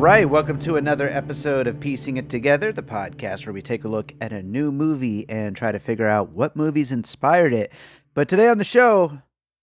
right, welcome to another episode of Piecing It Together, the podcast where we take a look at a new movie and try to figure out what movies inspired it. But today on the show,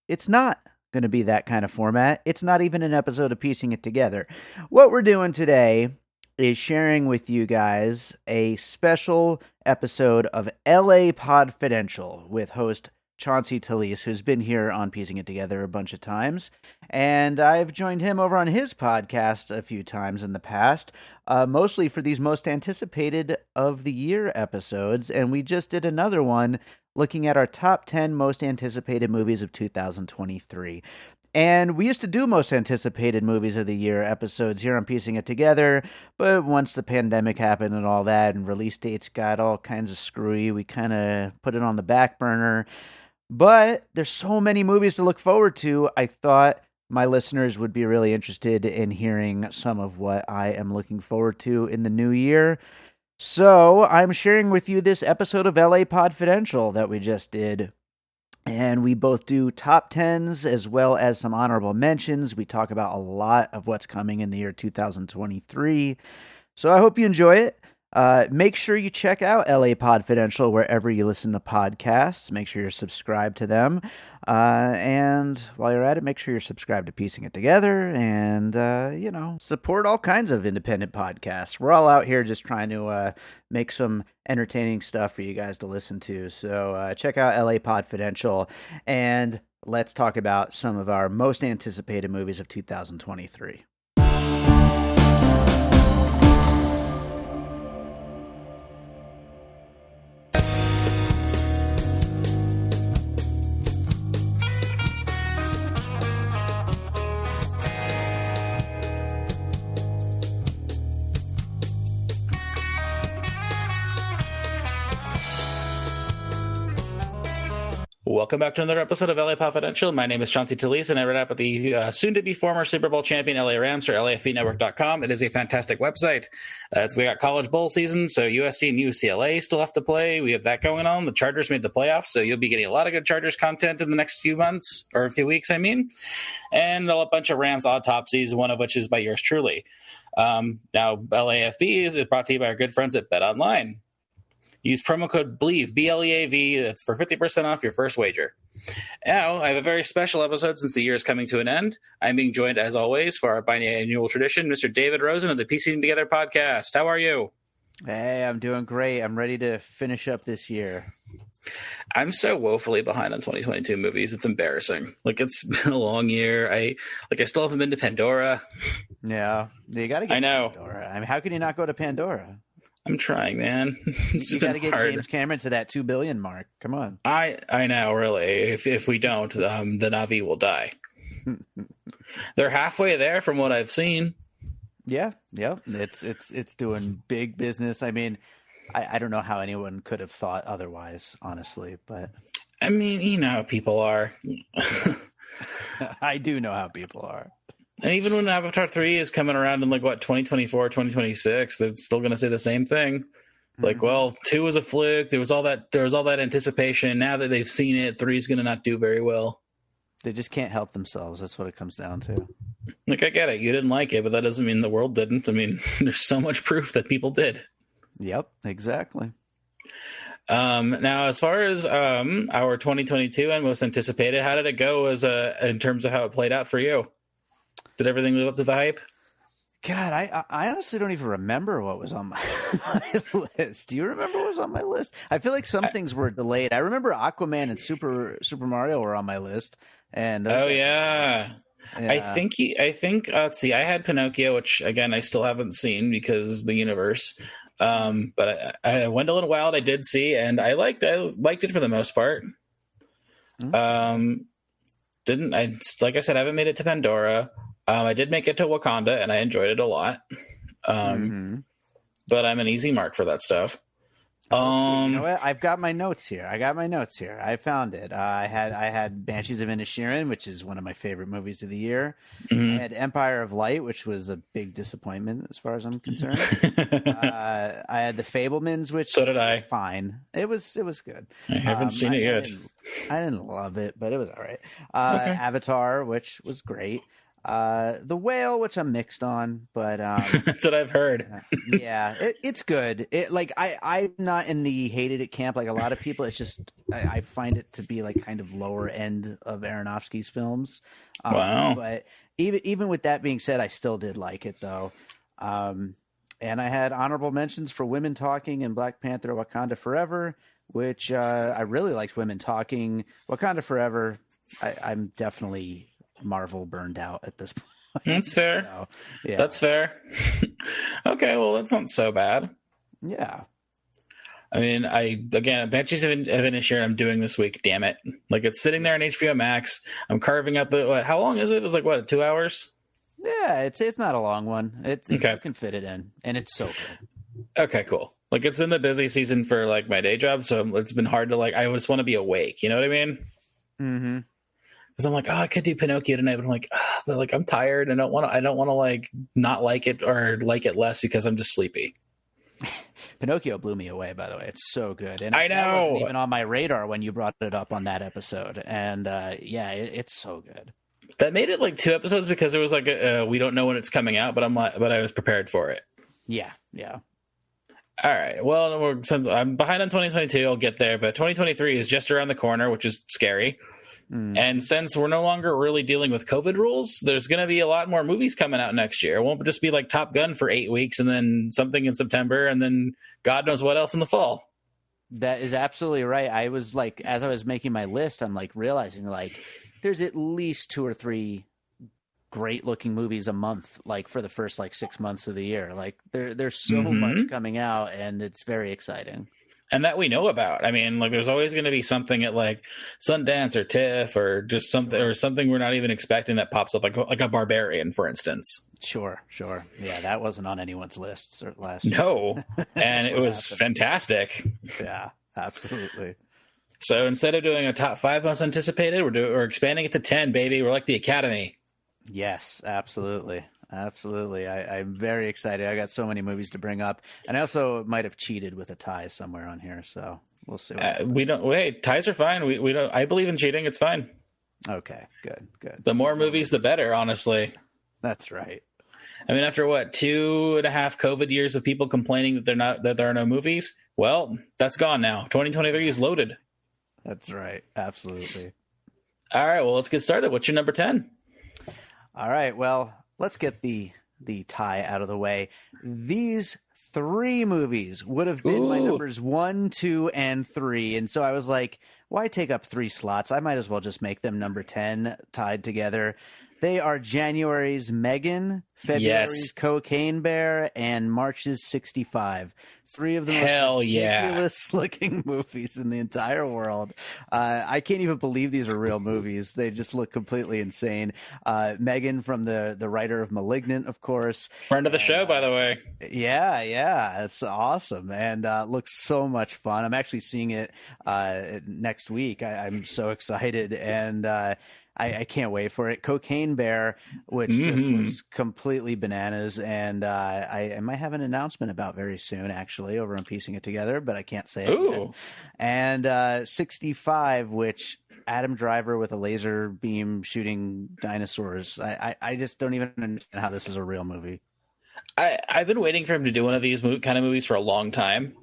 it's not going to be that kind of format. It's not even an episode of Piecing It Together. What we're doing today is sharing with you guys a special episode of LA Podfidential with host Chauncey Telese, who's been here on Piecing It Together a bunch of times. And I've joined him over on his podcast a few times in the past, mostly for these most anticipated of the year episodes. And we just did another one looking at our top 10 most anticipated movies of 2023. And we used to do most anticipated movies of the year episodes here on Piecing It Together, but once the pandemic happened and all that, and release dates got all kinds of screwy, we kind of put it on the back burner. But there's so many movies to look forward to, I thought my listeners would be really interested in hearing some of what I am looking forward to in the new year. So I'm sharing with you this episode of LA Podfidential that we just did. And we both do top 10s as well as some honorable mentions. We talk about a lot of what's coming in the year 2023. So I hope you enjoy it. Make sure you check out LA Podfidential wherever you listen to podcasts. Make sure you're subscribed to them. And while you're at it, make sure you're subscribed to Piecing It Together and, support all kinds of independent podcasts. We're all out here just trying to make some entertaining stuff for you guys to listen to. So check out LA Podfidential and let's talk about some of our most anticipated movies of 2023. Welcome back to another episode of LA Podfidential. My name is Chauncey Telese, and I write up at the soon-to-be former Super Bowl champion LA Rams for LAFBnetwork.com. It is a fantastic website. We got college bowl season, so USC and UCLA still have to play. We have that going on. The Chargers made the playoffs, so you'll be getting a lot of good Chargers content in the next few months, or a few weeks, I mean. And a bunch of Rams autopsies, one of which is by yours truly. Now, LAFB is brought to you by our good friends at BetOnline. Use promo code BLEAV, BLEAV, that's for 50% off your first wager. Now, I have a very special episode since the year is coming to an end. I'm being joined, as always, for our biannual tradition, Mr. David Rosen of the Piecing Together podcast. How are you? Hey, I'm doing great. I'm ready to finish up this year. I'm so woefully behind on 2022 movies. It's embarrassing. It's been a long year. I still haven't been to Pandora. Yeah, you got to get to Pandora. I mean, how can you not go to Pandora? I'm trying, man. You got to get hard. James Cameron to that 2 billion mark. Come on. I know, really. If we don't, the Na'vi will die. They're halfway there from what I've seen. Yeah. It's doing big business. I mean, I don't know how anyone could have thought otherwise, honestly. But I mean, you know how people are. I do know how people are. And even when Avatar 3 is coming around in 2024, 2026, they're still going to say the same thing. Well, 2 was a fluke. There was all that anticipation. Now that they've seen it, 3 is going to not do very well. They just can't help themselves. That's what it comes down to. I get it. You didn't like it, but that doesn't mean the world didn't. I mean, there's so much proof that people did. Yep, exactly. Now, as far as our 2022 and most anticipated, how did it go in terms of how it played out for you? Did everything live up to the hype? God, I honestly don't even remember what was on my list. Do you remember what was on my list? I feel like some things were delayed. I remember Aquaman and Super Mario were on my list. And yeah. I think let's see. I had Pinocchio, which again I still haven't seen because the universe. But I Wendell and Wild I did see, and I liked it for the most part. Like I said, I haven't made it to Pandora. I did make it to Wakanda, and I enjoyed it a lot. But I'm an easy mark for that stuff. You know what? I've got my notes here. I found it. I had Banshees of Inisherin, which is one of my favorite movies of the year. I had Empire of Light, which was a big disappointment as far as I'm concerned. I had The Fabelmans, which so did I. Fine. It was good. I haven't seen it yet. I didn't love it, but it was all right. Okay. Avatar, which was great. The Whale, which I'm mixed on, but That's what I've heard. yeah, it's good. I'm not in the hated it camp like a lot of people. It's just I find it to be like kind of lower end of Aronofsky's films. Wow. But even with that being said, I still did like it though. And I had honorable mentions for Women Talking and Black Panther: Wakanda Forever, which I really liked. Women Talking, Wakanda Forever. I'm definitely Marvel burned out at this point. That's fair. So, yeah. That's fair. Okay, well, that's not so bad. Yeah. I mean, Banshees of Inisherin I'm doing this week, damn it. Like, it's sitting there on HBO Max. I'm carving up how long is it? It's like, 2 hours? Yeah, it's not a long one. Okay. You can fit it in, and it's so good. Okay, cool. Like, it's been the busy season for, like, my day job, so it's been hard to, like, I just want to be awake. You know what I mean? Mm-hmm. Because I'm like, I could do Pinocchio tonight, but I'm like, but like I'm tired and I don't want to like not like it or like it less because I'm just sleepy. Pinocchio blew me away, by the way. It's so good, and I know that wasn't even on my radar when you brought it up on that episode. And it's so good. That made it like 2 episodes because it was like we don't know when it's coming out, but I was prepared for it. Yeah. All right. Well, since I'm behind on 2022, I'll get there, but 2023 is just around the corner, which is scary. And since we're no longer really dealing with COVID rules, there's going to be a lot more movies coming out next year. It won't just be like Top Gun for 8 weeks and then something in September and then God knows what else in the fall. That is absolutely right. I was like, as I was making my list, I'm like realizing like there's at least 2 or 3 great looking movies a month, like for the first like 6 months of the year. Like there's so much coming out, and it's very exciting. And that we know about. I mean, like, there's always going to be something at like Sundance or TIFF or just something or something we're not even expecting that pops up, like a Barbarian, for instance. Sure. Yeah, that wasn't on anyone's lists last year. No, and it was fantastic. Yeah, absolutely. So instead of doing a top 5 most anticipated, we're expanding it to 10, baby. We're like the Academy. Yes, absolutely. I'm very excited. I got so many movies to bring up, and I also might have cheated with a tie somewhere on here, so we'll see. We don't. Wait, ties are fine. We don't. I believe in cheating. It's fine. Okay, good. The more movies, the better. Honestly, that's right. I mean, after 2.5 COVID years of people complaining that there are no movies, well, that's gone now. 2023 is loaded. That's right. Absolutely. All right. Well, let's get started. What's your number 10? All right. Well, let's get the tie out of the way. These 3 movies would have been my numbers 1, 2, and 3. And so I was like, why take up 3 slots? I might as well just make them number 10 tied together. They are January's Megan, February's Cocaine Bear, and March's 65. 3 of the most ridiculous looking movies in the entire world. I can't even believe these are real movies. They just look completely insane. Megan, from the writer of *Malignant*, of course. Friend of the show, by the way. Yeah. It's awesome. And looks so much fun. I'm actually seeing it next week. I'm so excited. And I can't wait for it. Cocaine Bear, which just looks completely bananas, and I might have an announcement about very soon, actually, over on Piecing It Together, but I can't say it yet. And 65, which Adam Driver with a laser beam shooting dinosaurs. I just don't even understand how this is a real movie. I've been waiting for him to do one of these kind of movies for a long time.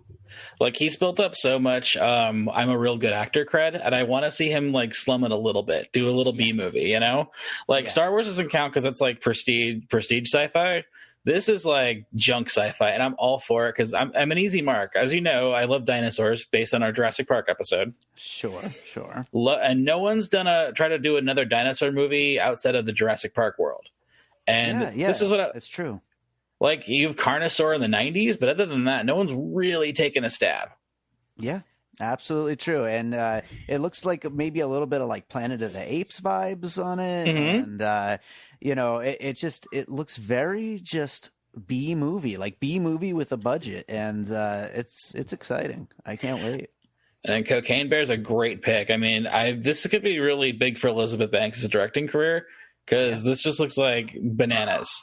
Like, he's built up so much I'm a real good actor cred, and I want to see him like slum it a little bit, do a little B movie, you know? Like, Star Wars doesn't count because it's like prestige sci-fi. This is like junk sci-fi, and I'm all for it because I'm an easy mark. As you know, I love dinosaurs based on our Jurassic Park episode. Sure. And no one's try to do another dinosaur movie outside of the Jurassic Park world. And this is what it's true. Like, you have Carnosaur in the 90s, but other than that, no one's really taken a stab. Yeah, absolutely true. And it looks like maybe a little bit of like Planet of the Apes vibes on it. And, it looks very just B movie, like B movie with a budget. And it's exciting. I can't wait. And Cocaine Bear is a great pick. I mean, this could be really big for Elizabeth Banks' directing career because this just looks like bananas.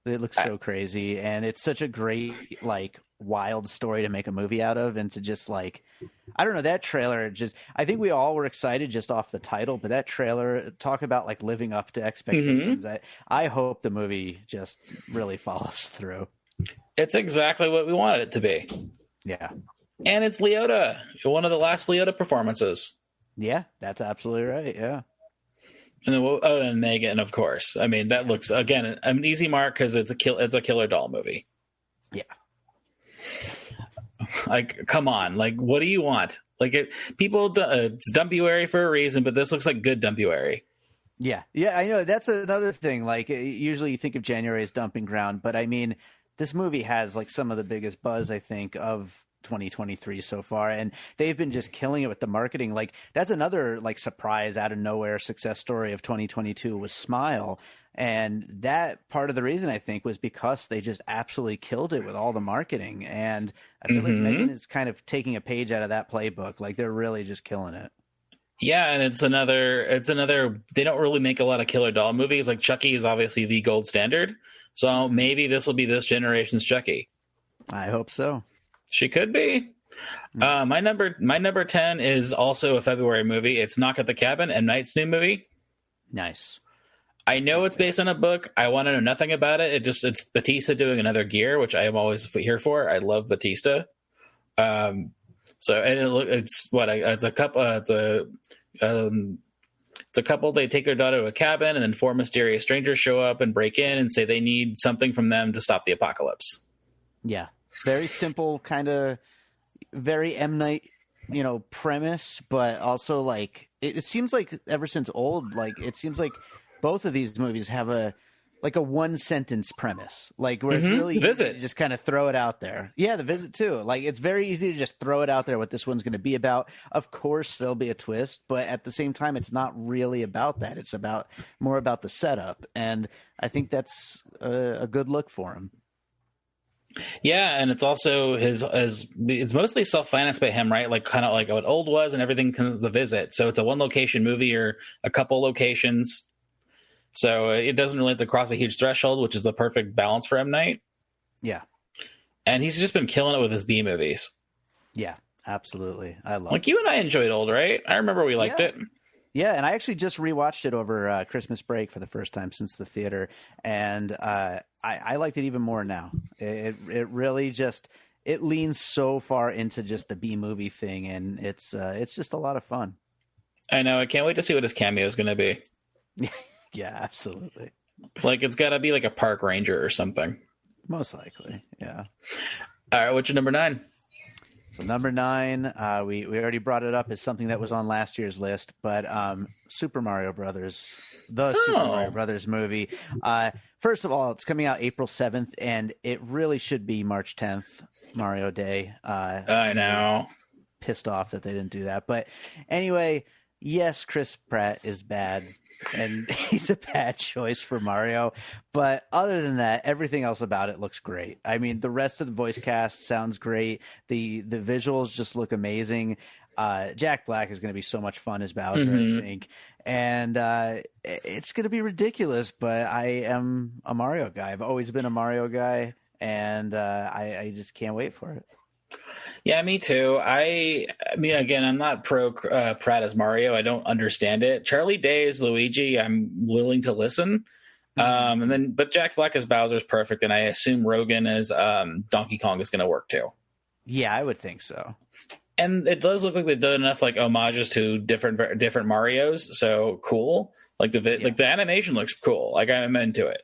It looks so crazy, and it's such a great, like, wild story to make a movie out of, and to just, like, I don't know, that trailer just, I think we all were excited just off the title, but that trailer, talk about, like, living up to expectations. I hope the movie just really follows through. It's exactly what we wanted it to be. Yeah. And it's Leota, one of the last Leota performances. Yeah, that's absolutely right, yeah. And then, and Megan, of course. I mean, that looks, again, an easy mark because it's a killer doll movie. Yeah. Like, come on. Like, what do you want? Like, it's Dumpuary for a reason, but this looks like good Dumpuary. Yeah. Yeah, I know. That's another thing. Like, usually you think of January as dumping ground, but I mean, this movie has, like, some of the biggest buzz, I think, of 2023 so far, and they've been just killing it with the marketing. Like, that's another, like, surprise out of nowhere success story of 2022 was Smile, and that part of the reason, I think, was because they just absolutely killed it with all the marketing. And I feel like Megan is kind of taking a page out of that playbook. Like, they're really just killing it. Yeah, and it's another they don't really make a lot of killer doll movies. Like, Chucky is obviously the gold standard, so maybe this will be this generation's Chucky. I hope so. She could be. My number 10 is also a February movie. It's Knock at the Cabin, M. Night's new movie. Nice. I know it's based on a book. I want to know nothing about it. It's Batista doing another Gear, which I am always here for. I love Batista. It's a couple. They take their daughter to a cabin, and then four mysterious strangers show up and break in and say they need something from them to stop the apocalypse. Yeah. Very simple, kind of very M. Night, premise, but also, like, it seems like ever since Old, like, it seems like both of these movies have a one sentence premise, like, where it's really easy to just kind of throw it out there. Yeah, The Visit too. Like, it's very easy to just throw it out there what this one's going to be about. Of course, there'll be a twist, but at the same time, it's not really about that. It's more about the setup, and I think that's a good look for him. Yeah, and it's also it's mostly self-financed by him, right? Like, kind of like what Old was, and everything comes The Visit. So it's a one location movie or a couple locations. So it doesn't really have to cross a huge threshold, which is the perfect balance for M. Night. Yeah. And he's just been killing it with his B movies. Yeah, absolutely. I love it. Like, you and I enjoyed Old, right? I remember we liked it. Yeah, and I actually just rewatched it over Christmas break for the first time since the theater, and I liked it even more now. It really just it leans so far into just the B movie thing, and it's just a lot of fun. I know. I can't wait to see what his cameo is going to be. Yeah, absolutely. Like, it's got to be like a park ranger or something. Most likely, yeah. All right, what's your number 9? So number 9, we already brought it up as something that was on last year's list, but Super Mario Brothers, Super Mario Brothers movie. First of all, it's coming out April 7th, and it really should be March 10th, Mario Day. I know. Pissed off that they didn't do that. But anyway, yes, Chris Pratt is bad, and he's a bad choice for Mario. But other than that, everything else about it looks great. I mean, the rest of the voice cast sounds great. The visuals just look amazing. Jack Black is going to be so much fun as Bowser, I think. And it's going to be ridiculous, but I am a Mario guy. I've always been a Mario guy, and I just can't wait for it. Yeah, me too. I mean, again, I'm not pro Pratt as Mario. I don't understand it. Charlie Day as Luigi, I'm willing to listen. But Jack Black as Bowser is perfect, and I assume Rogan as Donkey Kong is going to work too. Yeah, I would think so. And it does look like they've done enough like homages to different Marios. So cool. Like the animation looks cool. Like, I'm into it.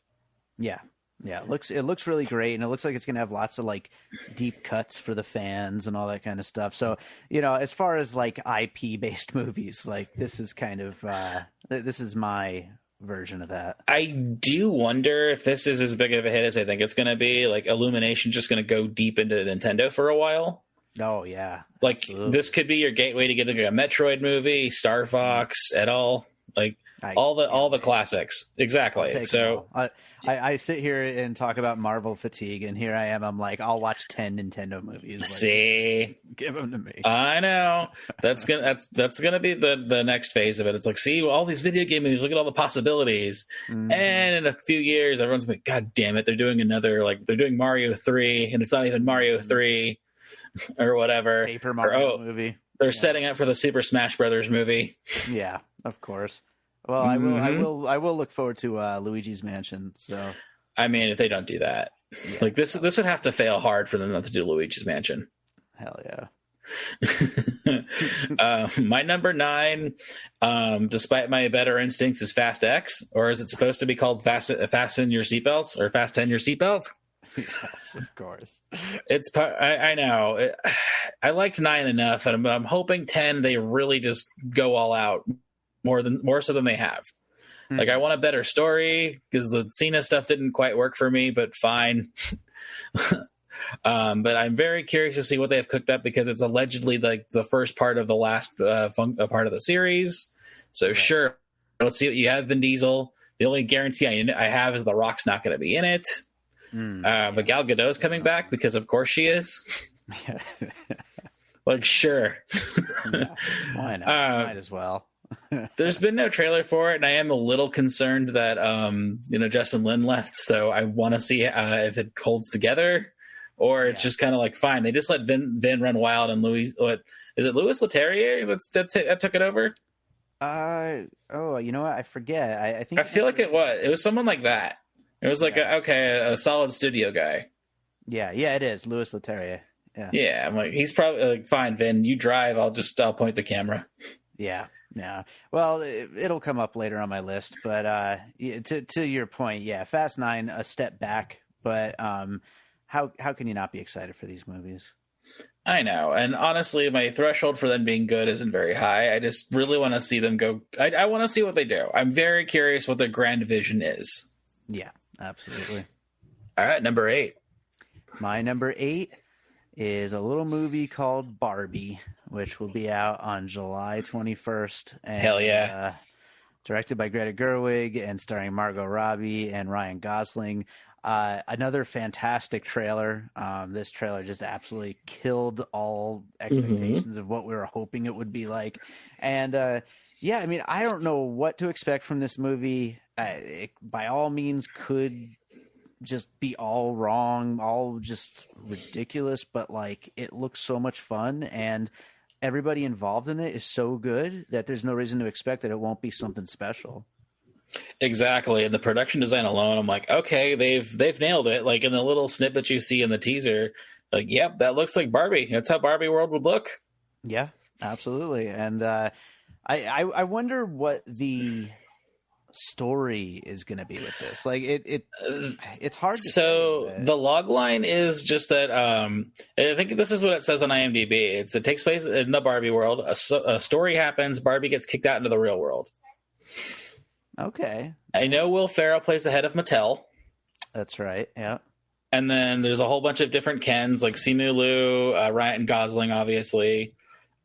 Yeah. Yeah, it looks really great, and it looks like it's going to have lots of, like, deep cuts for the fans and all that kind of stuff. So, as far as, like, IP-based movies, like, this is kind of this is my version of that. I do wonder if this is as big of a hit as I think it's going to be. Like, Illumination's just going to go deep into Nintendo for a while. Oh, yeah. Like, This could be your gateway to get a Metroid movie, Star Fox, et al. Like all the classics. Exactly. So I sit here and talk about Marvel fatigue, and here I am. I'm like, I'll watch 10 Nintendo movies. Like, see, give them to me. I know that's gonna be the next phase of it. It's like, see, all these video game movies. Look at all the possibilities. And in a few years, everyone's like, God damn it, they're doing they're doing Mario 3, and it's not even Mario 3 or whatever. Paper Mario movie. They're setting up for the Super Smash Brothers movie. Yeah, of course. Well, I will look forward to Luigi's Mansion. So, I mean, if they don't do that, like this would have to fail hard for them not to do Luigi's Mansion. Hell yeah. My number 9, despite my better instincts, is Fast X, or is it supposed to be called Fasten Your Seatbelts or Fasten Your Seatbelts? Yes, of course. I know. I liked 9 enough, and I'm hoping 10 they really just go all out more so than they have. Like, I want a better story because the Cena stuff didn't quite work for me, but fine. But I'm very curious to see what they have cooked up because it's allegedly like the first part of the last part of the series. So sure, let's see what you have, Vin Diesel. The only guarantee I have is The Rock's not going to be in it. But Gal Gadot's coming back because of course she is. Like, sure. Yeah, why not? Might as well. There's been no trailer for it, and I am a little concerned that Justin Lin left, so I want to see if it holds together, or it's just kind of like, fine, they just let Vin run wild, and Louis Leterrier that took it over? You know what? I forget. I feel like it was someone like that. It was like a solid studio guy. Yeah, it is Louis Leterrier. Yeah. I'm like, he's probably like, fine, Vin, you drive. I'll point the camera. Yeah. Well, it'll come up later on my list, but to your point, Fast 9, a step back, but how can you not be excited for these movies? I know, and honestly, my threshold for them being good isn't very high. I just really want to see them go. I want to see what they do. I'm very curious what their grand vision is. Yeah, absolutely. All right, number 8. My number 8 is a little movie called Barbie, which will be out on July 21st. And, hell yeah. Directed by Greta Gerwig and starring Margot Robbie and Ryan Gosling. Another fantastic trailer. This trailer just absolutely killed all expectations of what we were hoping it would be like. And I mean, I don't know what to expect from this movie. It, by all means, could just be all wrong, all just ridiculous, but like, it looks so much fun, and everybody involved in it is so good that there's no reason to expect that it won't be something special. Exactly. And the production design alone, I'm like, okay, they've nailed it. Like, in the little snippet you see in the teaser, like, yep, that looks like Barbie. That's how Barbie world would look. Yeah, absolutely. And I wonder what the story is going to be with this. Like, it's hard to say. The log line is just that I think this is what it says on IMDb. It takes place in the Barbie world. A story happens. Barbie gets kicked out into the real world. Okay. I know Will Ferrell plays the head of Mattel. That's right. Yeah. And then there's a whole bunch of different Kens, like Simu Liu, Ryan Gosling, obviously.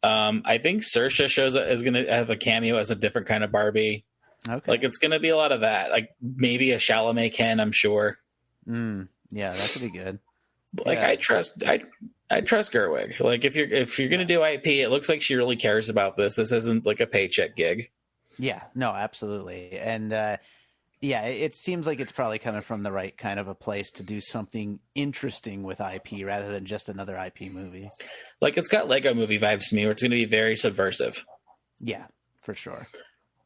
I think Saoirse is going to have a cameo as a different kind of Barbie. Okay. Like, it's going to be a lot of that. Like, maybe a Chalamet Ken, I'm sure. Yeah, that could be good. Like, I trust Gerwig. Like, if you're going to do IP, it looks like she really cares about this. This isn't like a paycheck gig. Yeah, no, absolutely. And it seems like it's probably coming from the right kind of a place to do something interesting with IP rather than just another IP movie. Like, it's got Lego movie vibes to me, where it's going to be very subversive. Yeah, for sure.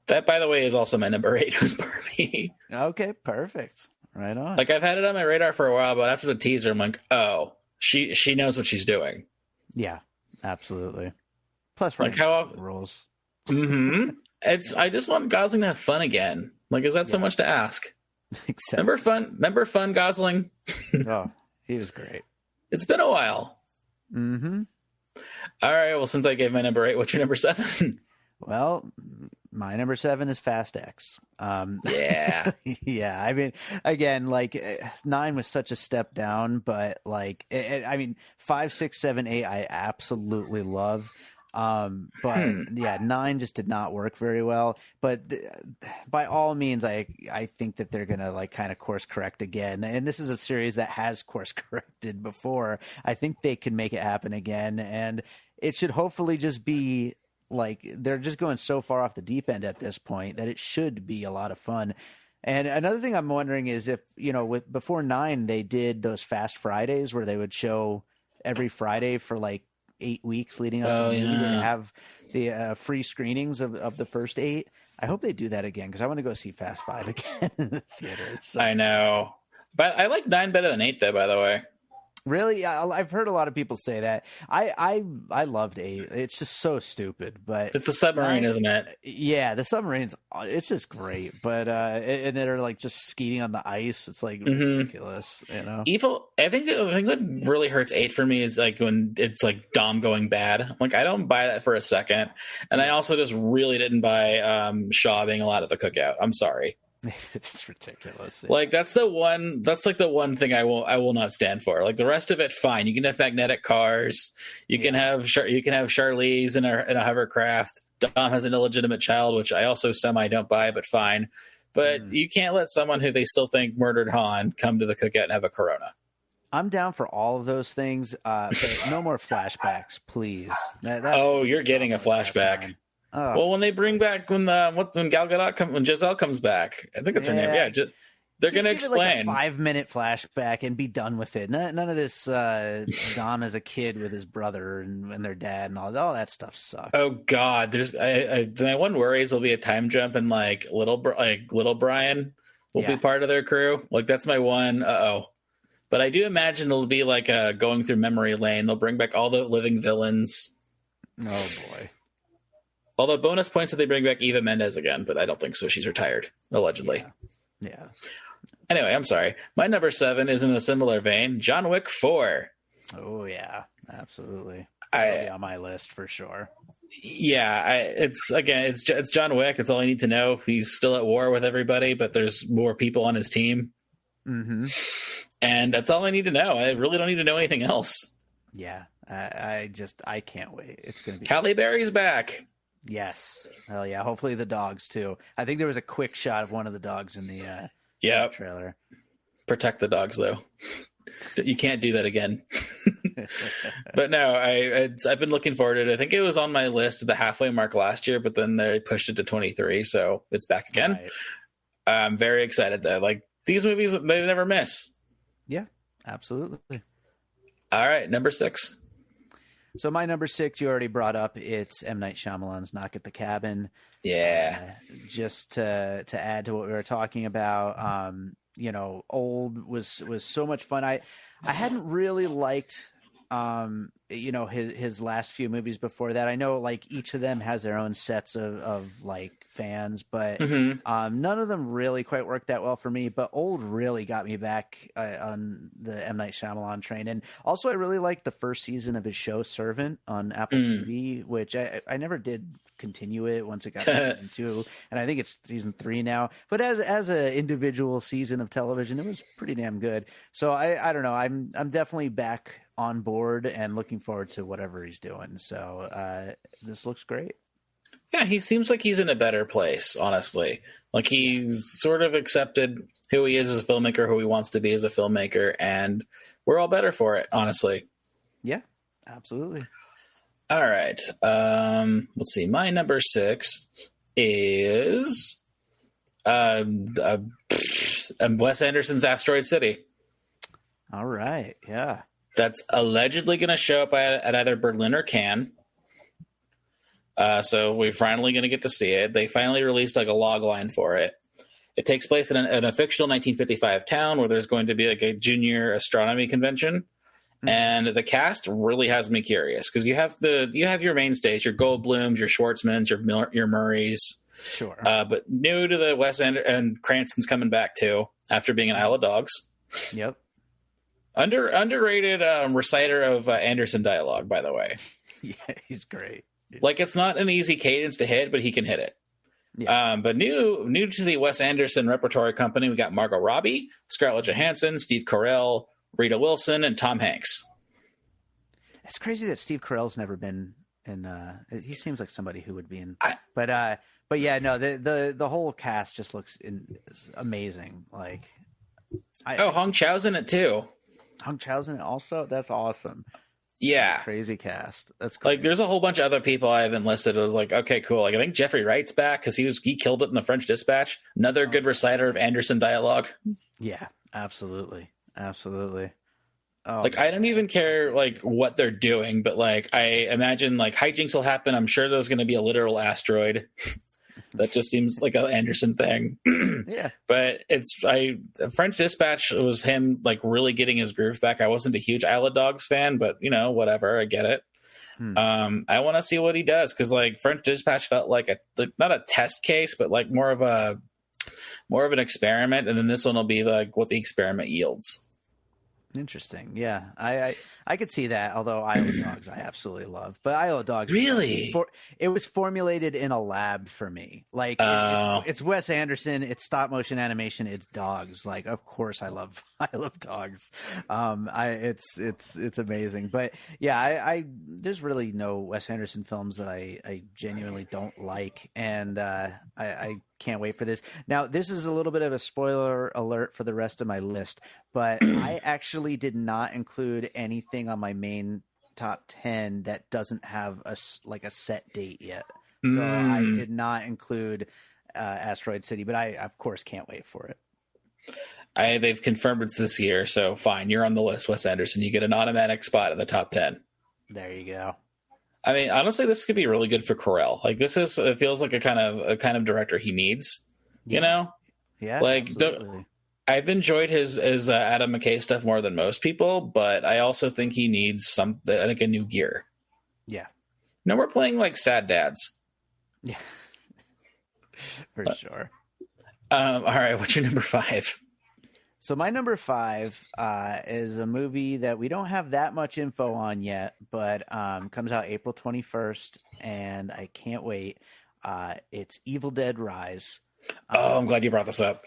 That, by the way, is also my number 8, was Barbie. Okay, perfect. Right on. Like, I've had it on my radar for a while, but after the teaser, I'm like, oh, she knows what she's doing. Yeah, absolutely. Plus, like, how rules. I just want Gosling to have fun again. Like, is that so much to ask? Exactly. Remember fun Gosling? Oh, he was great. It's been a while. All right. Well, since I gave my number 8, what's your number 7? Well, my number 7 is Fast X. Yeah. Yeah. I mean, again, like, 9 was such a step down, but like, I mean, 5, 6, 7, 8, I absolutely love. But yeah, 9 just did not work very well. But by all means, I think that they're gonna like kind of course correct again. And this is a series that has course corrected before. I think they can make it happen again, and it should hopefully just be like they're just going so far off the deep end at this point that it should be a lot of fun. And another thing I'm wondering is if, with before 9, they did those Fast Fridays where they would show every Friday for like 8 weeks leading up to the movie. They'd have the free screenings of the first 8. I hope they do that again because I want to go see Fast 5 again in the theater. So. I know. But I like 9 better than 8, though, by the way. Really? I've heard a lot of people say that. I loved 8. It's just so stupid, but it's the submarine, isn't it? Yeah, the submarine's it's just great. But and they're like just skating on the ice. It's like ridiculous, Evil. I think what really hurts 8 for me is like when it's like Dom going bad. Like I don't buy that for a second, and I also just really didn't buy Shaw being allowed at the cookout. I'm sorry. It's ridiculous. Like that's the one thing I will not stand for. Like the rest of it, fine. You can have magnetic cars. You can have Charlize in a hovercraft. Dom has an illegitimate child, which I also don't buy, but fine. But you can't let someone who they still think murdered Han come to the cookout and have a Corona. I'm down for all of those things, but no more flashbacks, please. You're getting a flashback. Oh. Well, when they bring back when Gal Gadot when Giselle comes back, I think that's her name. Yeah, they're going to explain like a 5-minute flashback and be done with it. None of this Dom as a kid with his brother and their dad and all that stuff sucks. Oh God, my one worry is there'll be a time jump and like little Brian will be part of their crew. Like that's my one. But I do imagine it'll be like going through memory lane. They'll bring back all the living villains. Oh boy. Although bonus points if they bring back Eva Mendes again, but I don't think so. She's retired, allegedly. Yeah. Anyway, I'm sorry. My number 7 is in a similar vein. John Wick 4. Oh yeah, absolutely. That'll be on my list for sure. Yeah, it's John Wick. It's all I need to know. He's still at war with everybody, but there's more people on his team. Mm-hmm. And that's all I need to know. I really don't need to know anything else. Yeah, I can't wait. It's going to be. Halle Berry's back. Yes. Hell yeah. Hopefully the dogs too. I think there was a quick shot of one of the dogs in the trailer. Protect the dogs though. You can't do that again. But no, I've been looking forward to it. I think it was on my list at the halfway mark last year, but then they pushed it to 23, so it's back again. Right. I'm very excited though. Like these movies, they never miss. Yeah, absolutely. All right, number 6. So my number 6, you already brought up. It's M. Night Shyamalan's Knock at the Cabin. Yeah. Just to add to what we were talking about, Old was so much fun. I hadn't really liked, his last few movies before that. I know like each of them has their own sets of like fans, but none of them really quite worked that well for me. But Old really got me back on the M. Night Shyamalan train. And also I really liked the first season of his show Servant on Apple TV, which I never did continue it once it got to season 2, and I think it's season 3 now. But as an individual season of television, it was pretty damn good. So I don't know. I'm definitely back on board and looking forward to whatever he's doing. So this looks great. Yeah, he seems like he's in a better place, honestly. Like he's sort of accepted who he is as a filmmaker, who he wants to be as a filmmaker, and we're all better for it, honestly. Yeah, absolutely. All right. Let's see. My number 6 is Wes Anderson's Asteroid City. All right. Yeah. That's allegedly going to show up at either Berlin or Cannes. So we're finally going to get to see it. They finally released like a log line for it. It takes place in a fictional 1955 town where there's going to be like a junior astronomy convention. And the cast really has me curious because you have your mainstays, your Goldblums, your Schwartzmans, your Murrays. Sure. But new to the Wes and Cranston's coming back too after being an Isle of Dogs. Yep. Underrated reciter of Anderson dialogue, by the way. Yeah, he's great. Like it's not an easy cadence to hit, but he can hit it. Yeah. But new to the Wes Anderson repertory company, we got Margot Robbie, Scarlett Johansson, Steve Carell, Rita Wilson, and Tom Hanks. It's crazy that Steve Carell's never been and he seems like somebody who would be in. But yeah, no, the whole cast just looks amazing. Like, Hong Chau's in it too. Hong Chau's in it also. That's awesome. Yeah, crazy cast. That's great. like there's a whole bunch of other people I haven't listed. I was like, okay, cool. Like I think Jeffrey Wright's back because he killed it in the French Dispatch. Another good reciter of Anderson dialogue. Yeah, absolutely. Oh, like I don't even care like what they're doing, but like I imagine like hijinks will happen. I'm sure there's going to be a literal asteroid. That just seems like an Anderson thing. Yeah. But French Dispatch was him like really getting his groove back. I wasn't a huge Isle of Dogs fan, but whatever, I get it. I want to see what he does because like French Dispatch felt like not a test case, but like more of an experiment, and then this one will be like what the experiment yields. Interesting. Yeah, I could see that. Although Isle of Dogs, I absolutely love. But Isle of Dogs, really, it was formulated in a lab for me. Like it's Wes Anderson. It's stop motion animation. It's dogs. Like, of course, I love Dogs. It's amazing. But yeah, I there's really no Wes Anderson films that I genuinely don't like, and I can't wait for this. Now, this is a little bit of a spoiler alert for the rest of my list, but I actually did not include anything on my main top 10 that doesn't have a set date yet. So I did not include Asteroid City, but I, of course, can't wait for it. They've confirmed it's this year, so fine. You're on the list, Wes Anderson. You get an automatic spot in the top 10. There you go. I mean, honestly, this could be really good for Carell. Like, it feels like a kind of director he needs. Yeah. Like, absolutely. I've enjoyed his Adam McKay stuff more than most people, but I also think he needs something like a new gear. Yeah. No, we're playing like sad dads. Yeah, for sure. All right, what's your number 5? So my number 5 is a movie that we don't have that much info on yet, but comes out April 21st, and I can't wait. It's Evil Dead Rise. I'm glad you brought this up.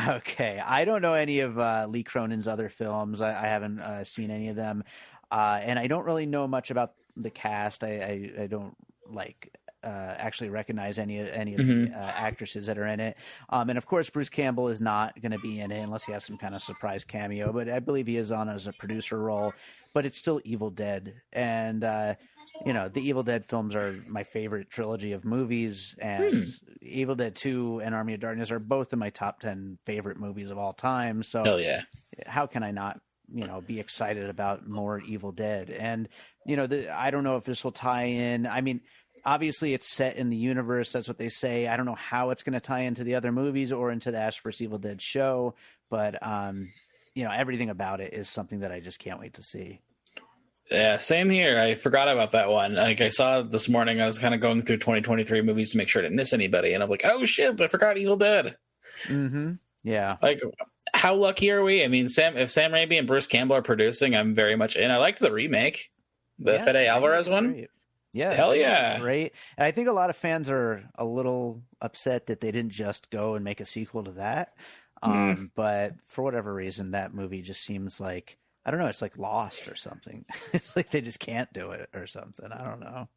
Okay. I don't know any of Lee Cronin's other films. I haven't seen any of them. And I don't really know much about the cast. I don't actually recognize any of the actresses that are in it. And of course, Bruce Campbell is not going to be in it unless he has some kind of surprise cameo, but I believe he is on as a producer role, but it's still Evil Dead. And, the Evil Dead films are my favorite trilogy of movies, and Evil Dead 2 and Army of Darkness are both in my top 10 favorite movies of all time. So hell yeah. How can I not, be excited about more Evil Dead? And, I don't know if this will tie in. I mean, obviously it's set in the universe. That's what they say. I don't know how it's going to tie into the other movies or into the Ash vs. Evil Dead show, but, everything about it is something that I just can't wait to see. Yeah, same here. I forgot about that one. Like I saw it this morning. I was kind of going through 2023 movies to make sure I didn't miss anybody, and I'm like, oh shit, I forgot Evil Dead. Mm-hmm. Yeah. Like, how lucky are we? I mean, if Sam Raimi and Bruce Campbell are producing, I'm very much in. I liked the remake, the Fede Alvarez one. Great. Yeah, hell yeah, great. And I think a lot of fans are a little upset that they didn't just go and make a sequel to that. But for whatever reason, that movie just seems like, I don't know, it's like Lost or something. It's like they just can't do it or something. I don't know.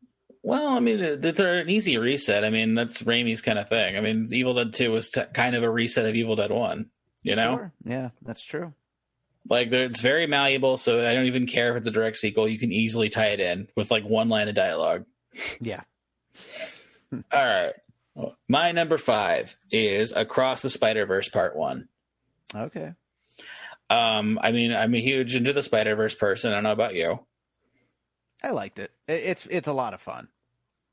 Well, I mean, they're an easy reset. I mean, that's Raimi's kind of thing. I mean, Evil Dead 2 was kind of a reset of Evil Dead 1, you know? Sure. Yeah, that's true. Like, it's very malleable, so I don't even care if it's a direct sequel. You can easily tie it in with, like, one line of dialogue. Yeah. All right. My number 5 is Across the Spider-Verse Part 1. Okay. I mean, I'm a huge Into the Spider-Verse person. I don't know about you. I liked it. It's a lot of fun.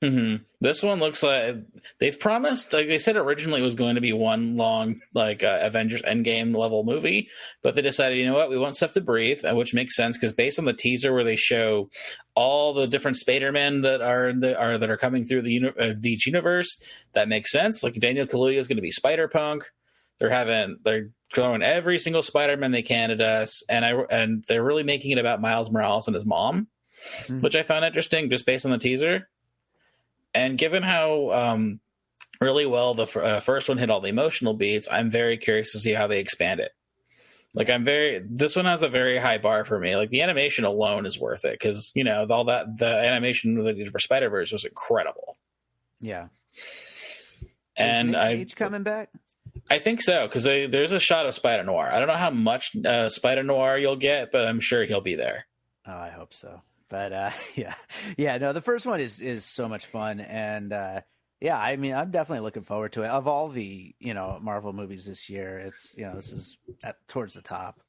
Mm-hmm. This one looks like they've promised, like they said originally it was going to be one long, like Avengers Endgame level movie, but they decided, you know what, we want stuff to breathe, which makes sense because based on the teaser where they show all the different Spider-Men that are coming through each universe, that makes sense. Like Daniel Kaluuya is going to be Spider-Punk. They're throwing every single Spider-Man they can at us, and they're really making it about Miles Morales and his mom, which I found interesting just based on the teaser. And given how really well the first one hit all the emotional beats, I'm very curious to see how they expand it. Like this one has a very high bar for me. Like the animation alone is worth it because all that the animation they did for Spider-Verse was incredible. Yeah. And is Nick Cage coming back? I think so because there's a shot of Spider Noir. I don't know how much Spider Noir you'll get, but I'm sure he'll be there. Oh, I hope so. But yeah. No, the first one is so much fun, and yeah, I mean, I'm definitely looking forward to it. Of all the Marvel movies this year, it's this is towards the top.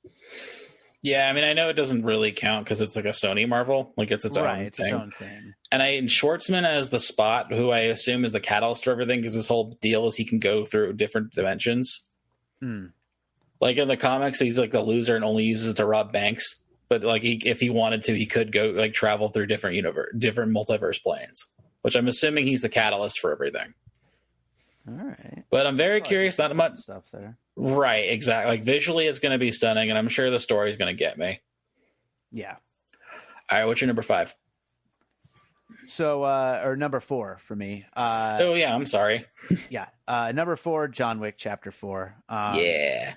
Yeah, I mean, I know it doesn't really count because it's like a Sony Marvel, like it's its own thing. Its own thing. And Schwartzman as the Spot, who I assume is the catalyst for everything, because his whole deal is he can go through different dimensions. Like in the comics, he's like the loser and only uses it to rob banks. But like, if he wanted to, he could go like travel through different multiverse planes. Which I'm assuming he's the catalyst for everything. All right. But I'm very curious. Not much stuff there. Right, exactly. Like visually, it's going to be stunning, and I'm sure the story is going to get me. Yeah. All right, what's your number 5? So, or number 4 for me. Oh yeah, I'm sorry. Yeah. Number 4, John Wick Chapter 4. Yeah.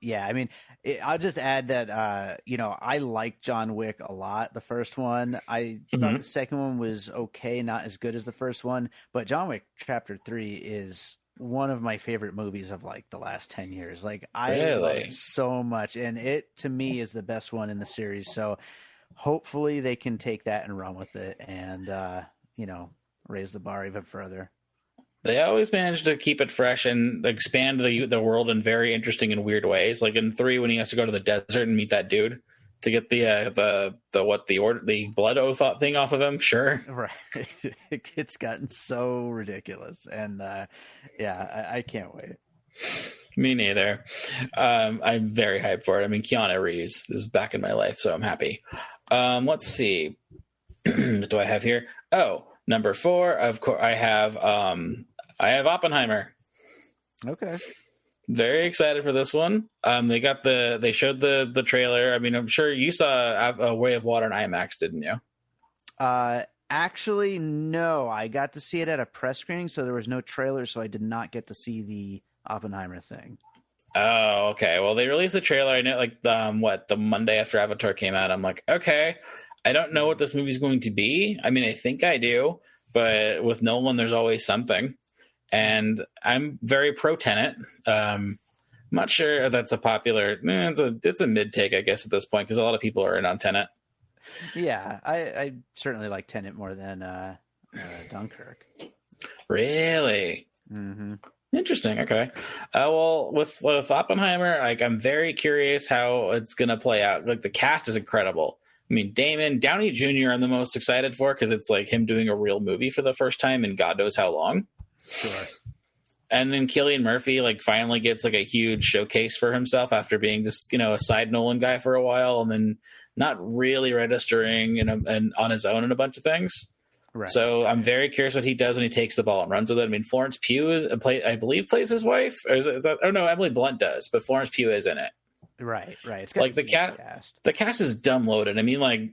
Yeah, I mean, I'll just add that, I like John Wick a lot, the first one. I thought the second one was okay, not as good as the first one. But John Wick Chapter 3 is one of my favorite movies of, like, the last 10 years. Like, I love it so much. And it, to me, is the best one in the series. So hopefully they can take that and run with it and, raise the bar even further. They always manage to keep it fresh and expand the world in very interesting and weird ways. Like in 3, when he has to go to the desert and meet that dude to get the blood oath thing off of him. Sure, right. It's gotten so ridiculous, and I can't wait. Me neither. I'm very hyped for it. I mean, Keanu Reeves is back in my life, so I'm happy. Let's see. What do I have here? Oh, number 4. Of course, I have Oppenheimer. Okay. Very excited for this one. They showed the trailer. I mean, I'm sure you saw A Way of Water in IMAX, didn't you? Actually, no. I got to see it at a press screening, so there was no trailer, so I did not get to see the Oppenheimer thing. Oh, okay. Well, they released the trailer. I know, like, the Monday after Avatar came out. I'm like, okay, I don't know what this movie's going to be. I mean, I think I do, but with Nolan, there's always something. And I'm very pro Tenet. I'm not sure if that's a popular. It's a mid take, I guess, at this point, because a lot of people are in on Tenet. Yeah, I certainly like Tenet more than Dunkirk. Really? Mm-hmm. Interesting. Okay. Well, with Oppenheimer, like, I'm very curious how it's going to play out. Like, the cast is incredible. I mean, Damon Downey Jr. I'm the most excited for because it's like him doing a real movie for the first time in God knows how long. Sure. And then Cillian Murphy finally gets a huge showcase for himself after being just a side Nolan guy for a while, and then not really registering and on his own in a bunch of things. Right. So I'm very curious what he does when he takes the ball and runs with it. I mean, Florence Pugh I believe plays his wife, or is it? Oh no, Emily Blunt does, but Florence Pugh is in it. Right. It's got the cast. The cast is dumb loaded. I mean,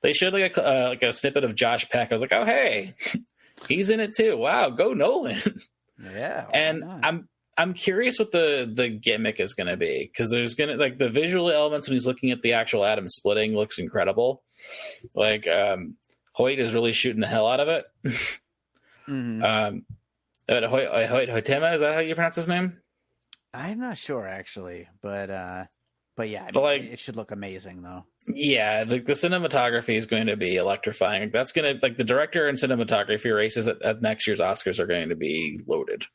they showed a snippet of Josh Peck. I was like, oh hey. He's in it too. Wow, go Nolan. Yeah. And I'm curious what the gimmick is going to be, because there's going to the visual elements when he's looking at the actual atom splitting looks incredible. Hoyt is really shooting the hell out of it. Mm-hmm. Hoyt Hoytema, is that how you pronounce his name? I'm not sure actually, but yeah, it should look amazing though. Yeah, the cinematography is going to be electrifying. That's going to the director and cinematography races at next year's Oscars are going to be loaded.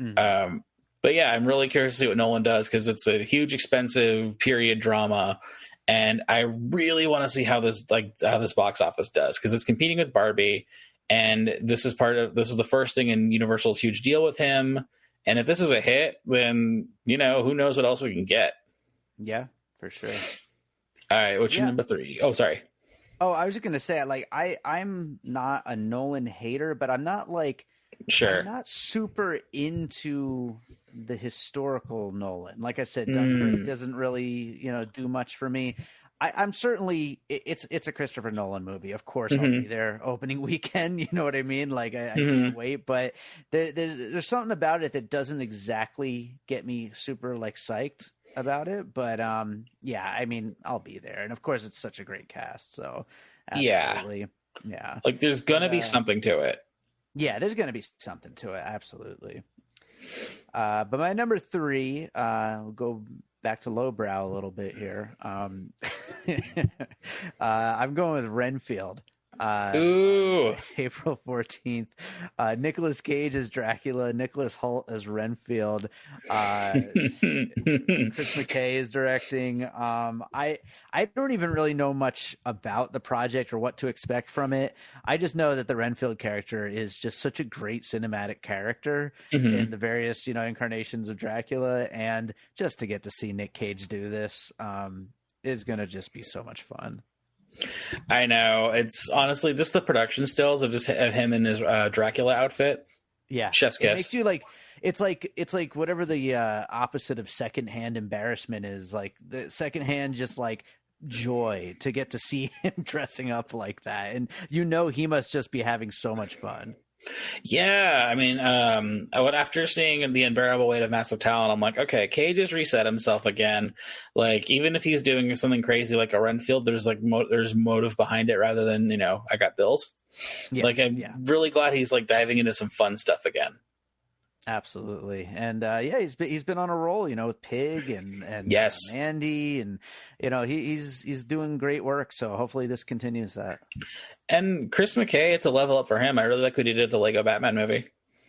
Mm-hmm. But yeah, I'm really curious to see what Nolan does, because it's a huge, expensive period drama, and I really want to see how this box office does, because it's competing with Barbie, and this is the first thing in Universal's huge deal with him. And if this is a hit, then who knows what else we can get. Yeah, for sure. All right, what's your number 3? Oh, sorry. Oh, I was just gonna say, I'm not a Nolan hater, but I'm not sure. I'm not super into the historical Nolan. Like I said, Dunkirk doesn't really do much for me. I'm certainly it's a Christopher Nolan movie. Of course, I'll be there opening weekend. You know what I mean? I can't wait. But there's something about it that doesn't exactly get me super psyched. about it, but yeah, I mean, I'll be there, and of course, it's such a great cast, so Yeah. absolutely, yeah. Like there's gonna be something to it. Yeah, there's gonna be something to it, absolutely. But my number three, we'll go back to lowbrow a little bit here. I'm going with Renfield. Ooh. April 14th. Nicolas Cage as Dracula, Nicholas Hoult as Renfield. Chris McKay is directing. I don't even really know much about the project or what to expect from it. I just know that the Renfield character is just such a great cinematic character in the various, incarnations of Dracula, and just to get to see Nick Cage do this is going to just be so much fun. I know. It's honestly just the production stills of him in his Dracula outfit. Yeah, chef's kiss. It makes you like it's like whatever the opposite of secondhand embarrassment is. Like the secondhand, just like joy to get to see him dressing up like that, and he must just be having so much fun. Yeah, I mean, after seeing The Unbearable Weight of Massive Talent, I'm like, okay, Cage has reset himself again. Like, even if he's doing something crazy like a Renfield, there's like there's motive behind it rather than I got bills. Yeah, like, I'm really glad he's like diving into some fun stuff again. Absolutely, and he's been on a roll, with Pig and yes, Andy, and he's doing great work. So hopefully this continues that. And Chris McKay, it's a level up for him. I really like what he did at the Lego Batman movie.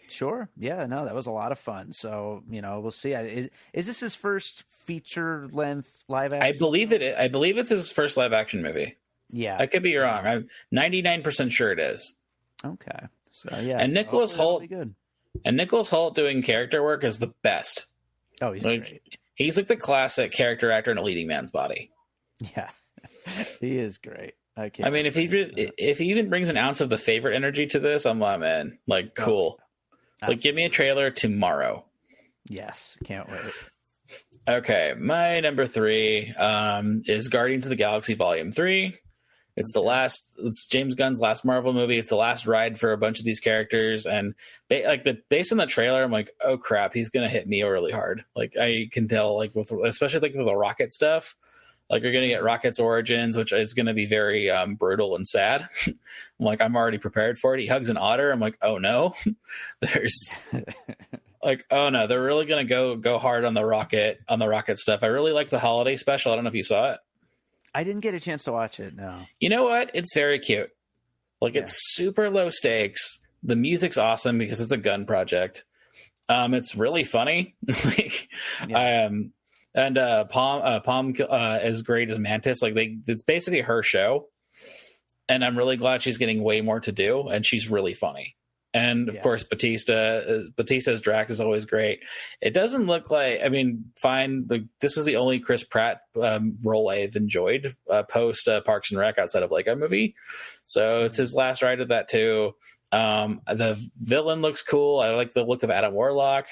Sure, yeah, no, that was a lot of fun. So we'll see. Is this his first feature length live action? I believe it. I believe it's his first live action movie. Yeah, I could be wrong. I'm 99% sure it is. Okay, so yeah, and Nicholas Hoult. Good. And Nicholas Hoult doing character work is the best. Oh, he's great. He's like the classic character actor in a leading man's body. Yeah, he is great. I mean, if he even brings an ounce of the favorite energy to this, I'm like, man, like, cool. Like, give me a trailer tomorrow. Yes, can't wait. Okay, my number 3 is Guardians of the Galaxy Volume 3. It's James Gunn's last Marvel movie. It's the last ride for a bunch of these characters, and based on the trailer, I'm like, oh crap, he's gonna hit me really hard. Like I can tell, like especially with the Rocket stuff. Like you're gonna get Rocket's origins, which is gonna be very brutal and sad. I'm like, I'm already prepared for it. He hugs an otter. I'm like, oh no, there's like, oh no, they're really gonna go hard on the Rocket stuff. I really like the holiday special. I don't know if you saw it. I didn't get a chance to watch it, no. You know what? It's very cute. Like, it's super low stakes. The music's awesome because it's a Gunn project. It's really funny. And Palm is great as Mantis. Like, it's basically her show. And I'm really glad she's getting way more to do, and she's really funny. And of course, Batista's Drax is always great. It doesn't look like, I mean, fine. But this is the only Chris Pratt role I've enjoyed post Parks and Rec outside of Lego Movie. So it's his last ride of that too. The villain looks cool. I like the look of Adam Warlock.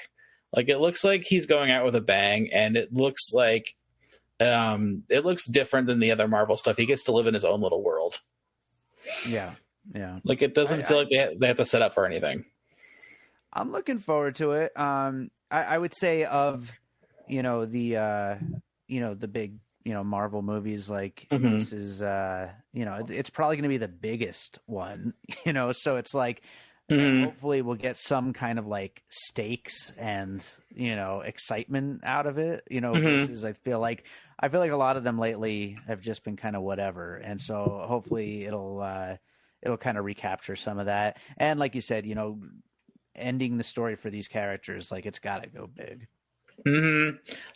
Like it looks like he's going out with a bang, and it looks like it looks different than the other Marvel stuff. He gets to live in his own little world. Yeah. Yeah. Like it doesn't feel like they have to set up for anything. I'm looking forward to it. I would say of, the big, Marvel movies, like this is, it's probably going to be the biggest one, so it's like, hopefully we'll get some kind of like stakes and, excitement out of it, versus I feel like a lot of them lately have just been kind of whatever. And so hopefully it'll kind of recapture some of that. And like you said, ending the story for these characters, like it's got to go big.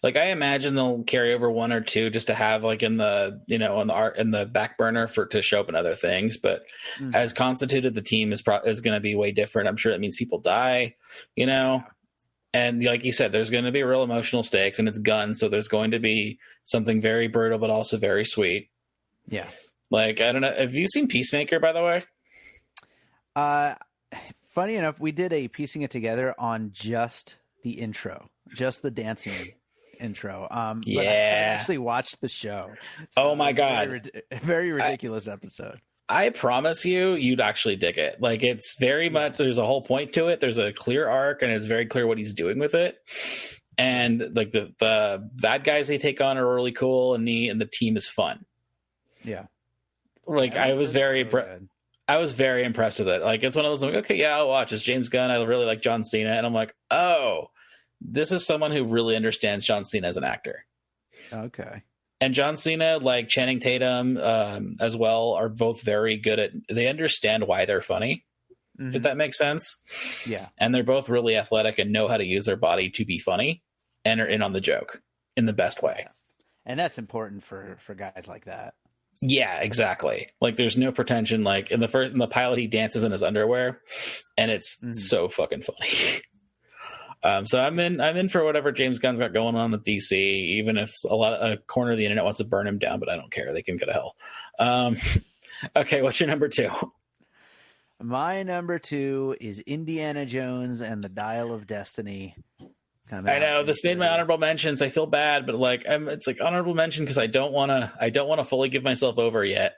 Like I imagine they'll carry over one or two just to have like in the, on the art in the back burner to show up in other things. But as constituted, the team is going to be way different. I'm sure that means people die, and like you said, there's going to be real emotional stakes, and it's Gunn. So there's going to be something very brutal, but also very sweet. Yeah. Like, I don't know. Have you seen Peacemaker, by the way? Funny enough, we did a piecing it together on just the intro, just the dancing intro. But I actually watched the show. So oh my God. Very ridiculous episode. I promise you'd actually dig it. Like it's very much, there's a whole point to it. There's a clear arc, and it's very clear what he's doing with it. and like the bad guys they take on are really cool, and the team is fun. Yeah. Like Yeah, I was very good. I was very impressed with it. Like it's one of those like, okay, yeah, I'll watch. It's James Gunn. I really like John Cena, and I'm like, oh, this is someone who really understands John Cena as an actor. Okay. And John Cena, like Channing Tatum, as well, are both very good at. They understand why they're funny, if that makes sense. Yeah. And they're both really athletic and know how to use their body to be funny and are in on the joke in the best way. And that's important for guys like that. Yeah, exactly. Like there's no pretension. Like in the pilot, he dances in his underwear, and it's so fucking funny. So I'm in for whatever James Gunn's got going on with DC, even if a corner of the internet wants to burn him down, but I don't care. They can go to hell. Okay, what's your number 2? My number 2 is Indiana Jones and the Dial of Destiny. I know this made my honorable mentions. I feel bad, but like it's like honorable mention because I don't want to fully give myself over yet.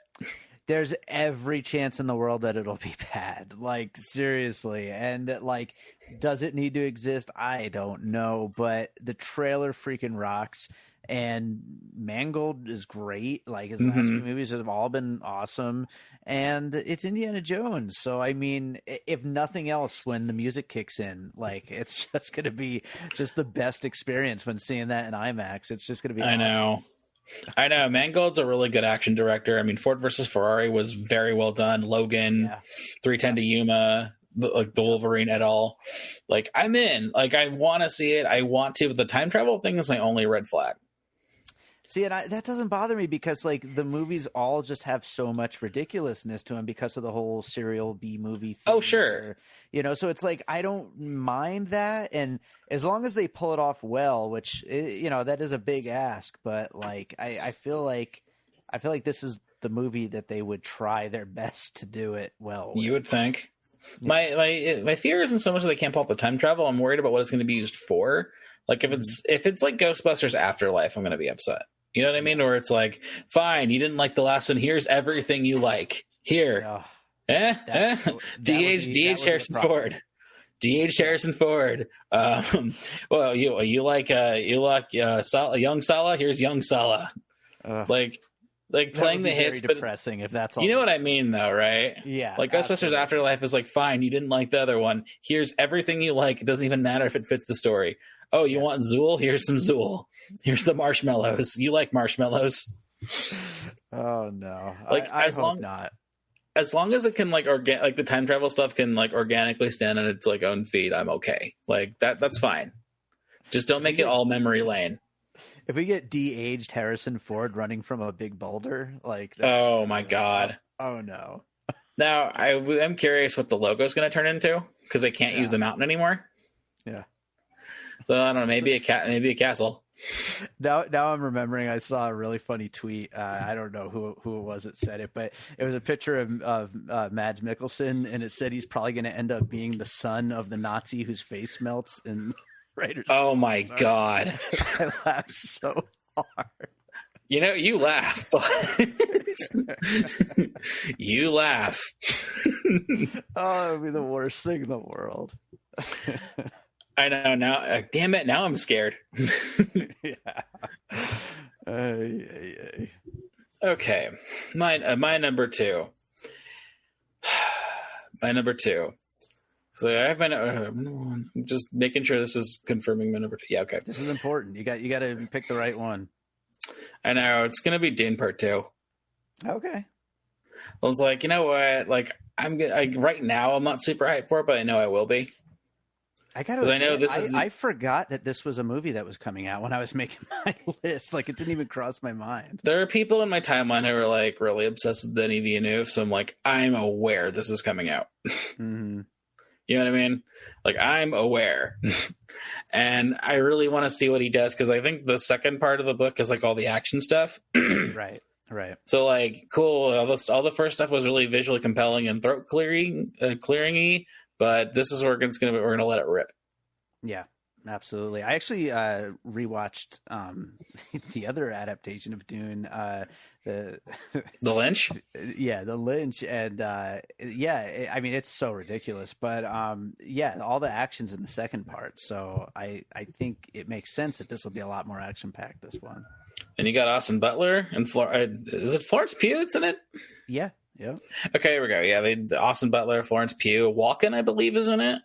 There's every chance in the world that it'll be bad. Like seriously. And like, does it need to exist? I don't know, but the trailer freaking rocks. And Mangold is great. Like his last few movies have all been awesome. And it's Indiana Jones. So, I mean, if nothing else, when the music kicks in, like it's just going to be just the best experience when seeing that in IMAX. It's just going to be awesome. I know. Mangold's a really good action director. I mean, Ford versus Ferrari was very well done. Logan, 310 to Yuma, the Wolverine et al. Like, I'm in. Like, I want to see it. I want to. But the time travel thing is my only red flag. See, and that doesn't bother me because, like, the movies all just have so much ridiculousness to them because of the whole serial B movie thing. Oh, sure. So it's like I don't mind that. And as long as they pull it off well, which, that is a big ask. But, like, I feel like this is the movie that they would try their best to do it well with. You would think. Yeah. My fear isn't so much that they can't pull off the time travel. I'm worried about what it's going to be used for. Like, if it's like Ghostbusters Afterlife, I'm going to be upset. You know what I mean? Or it's like, fine, you didn't like the last one. Here's everything you like. Here. DH Harrison Ford. DH Harrison Ford. Well, you like young Sala? Here's young Sala. Like playing the hits. Very depressing if that's all. You know what I mean, though, right? Yeah. Like Ghostbusters Afterlife is like, fine, you didn't like the other one. Here's everything you like. It doesn't even matter if it fits the story. Oh, you want Zool? Here's some Zool. Here's the marshmallows. You like marshmallows? Oh no! Like I hope not. As long as it can like like the time travel stuff can like organically stand on its like own feet, I'm okay. Like that's fine. Just don't make it all memory lane. If we get de-aged Harrison Ford running from a big boulder, like oh my god! Oh no! Now I'm curious what the logo is going to turn into because they can't use the mountain anymore. Yeah. So I don't know. Maybe a castle. Now I'm remembering I saw a really funny tweet. I don't know who it was that said it, but it was a picture of Mads Mikkelsen, and it said he's probably going to end up being the son of the Nazi whose face melts in Raiders. Oh my god! I laughed so hard. You laugh, but you laugh. Oh, it would be the worst thing in the world. I know now. Damn it! Now I'm scared. Yeah. Okay, my number 2. My number 2. So I have I'm just making sure this is confirming my number 2. Yeah, okay. This is important. You got to pick the right one. I know it's gonna be Dune Part 2. Okay. I was like, you know what? Like, right now I'm not super hyped for it, but I know I will be. I forgot that this was a movie that was coming out when I was making my list. Like, it didn't even cross my mind. There are people in my timeline who are like really obsessed with Denis Villeneuve, so I'm like, I'm aware this is coming out. Mm-hmm. You know what I mean? Like, I'm aware. And I really want to see what he does because I think the second part of the book is like all the action stuff. Right. So like, cool. All the first stuff was really visually compelling and throat clearing-y. But this is where we're gonna let it rip. Yeah. Absolutely. I actually rewatched the other adaptation of Dune, the The Lynch. yeah, the Lynch, and I mean it's so ridiculous, but yeah, all the actions in the second part. So I think it makes sense that this will be a lot more action packed. This one. And you got Austin Butler and is it Florence Pugh that's in it? Yeah. Yeah. Okay, here we go. Yeah, Austin Butler, Florence Pugh, Walken, I believe, is in it.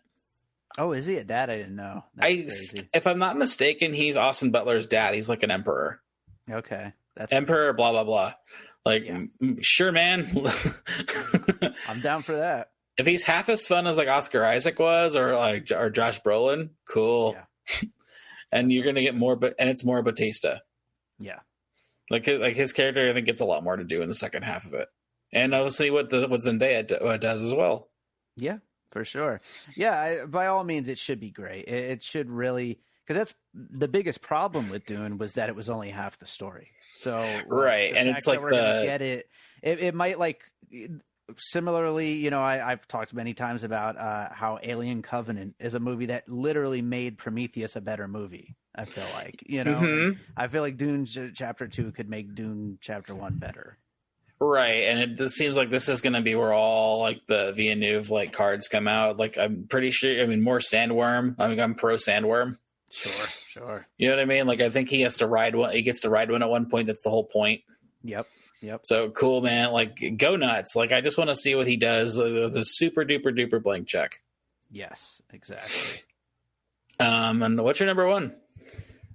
Oh, is he a dad? I didn't know. That's crazy. If I'm not mistaken, he's Austin Butler's dad. He's like an emperor. Okay, that's emperor. Blah blah blah. Like, yeah. Sure, man. I'm down for that. If he's half as fun as like Oscar Isaac was, or Josh Brolin, cool. Yeah. And you're gonna get more, and it's more Batista. Yeah. Like his character, I think gets a lot more to do in the second half of it, and obviously what Zendaya does as well. Yeah. For sure. Yeah, by all means, it should be great. It should really, because that's the biggest problem with Dune was that it was only half the story. So right, and it's like we're gonna get it. It might like similarly. You know, I've talked many times about how Alien Covenant is a movie that literally made Prometheus a better movie. I feel like I feel like Dune Chapter 2 could make Dune Chapter 1 better. Right, and it seems like this is going to be where all like the Villeneuve like cards come out. Like I'm pretty sure. I mean, more Sandworm. I mean, I'm pro Sandworm. Sure. You know what I mean? Like I think he has to ride one. He gets to ride one at one point. That's the whole point. Yep. So cool, man. Like go nuts. Like I just want to see what he does with a super duper blank check. Yes, exactly. And what's your number one?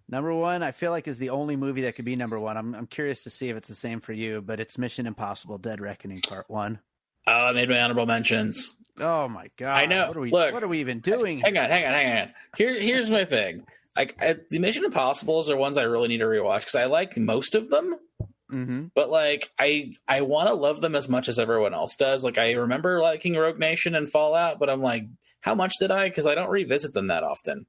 Number one, I feel like is the only movie that could be number one. I'm curious to see if it's the same for you, but it's Mission Impossible: Dead Reckoning Part 1. Oh, I made my honorable mentions. Oh my god! I know. What are we even doing? Hang on. Here's my thing. Like the Mission Impossibles are ones I really need to rewatch because I like most of them. Mm-hmm. But like I want to love them as much as everyone else does. Like I remember liking Rogue Nation and Fallout, but I'm like, how much did I? Because I don't revisit them that often,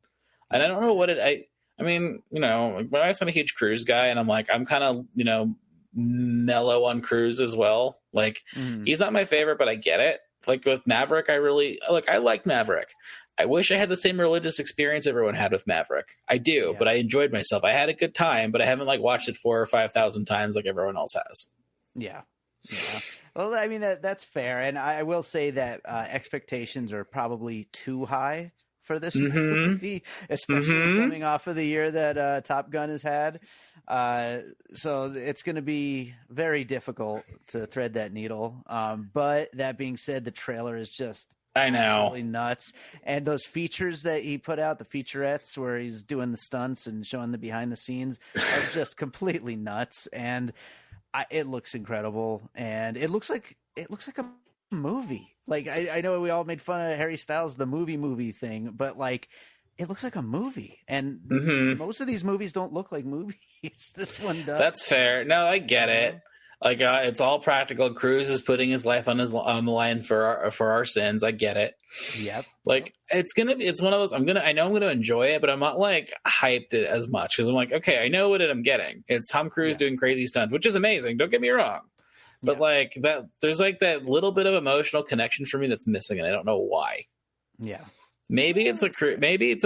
and I don't know what it. I mean, you know, but I'm a huge Cruise guy, and I'm like, I'm kind of, you know, mellow on Cruise as well. Like, he's not my favorite, but I get it. Like with Maverick, I like Maverick. I wish I had the same religious experience everyone had with Maverick. I do, but I enjoyed myself. I had a good time, but I haven't like watched it 4,000 or 5,000 times like everyone else has. Yeah. Well, I mean that's fair, and I will say that expectations are probably too high for this movie, especially coming off of the year that Top Gun has had. So it's going to be very difficult to thread that needle. But that being said, the trailer is just absolutely nuts. And those features that he put out, the featurettes where he's doing the stunts and showing the behind the scenes are just completely nuts. And it looks incredible. And it looks like a movie. Like I know we all made fun of Harry Styles the movie thing, but like it looks like a movie, and most of these movies don't look like movies. This one does. That's fair. No, I get it. Like it's all practical. Cruise is putting his life on the line for our sins. I get it. Yep. Like it's one of those. I know I'm gonna enjoy it, but I'm not like hyped it as much because I'm like, okay, I know what I'm getting. It's Tom Cruise doing crazy stunts, which is amazing. Don't get me wrong. But like that, there's like that little bit of emotional connection for me that's missing, and I don't know why. Yeah, maybe it's a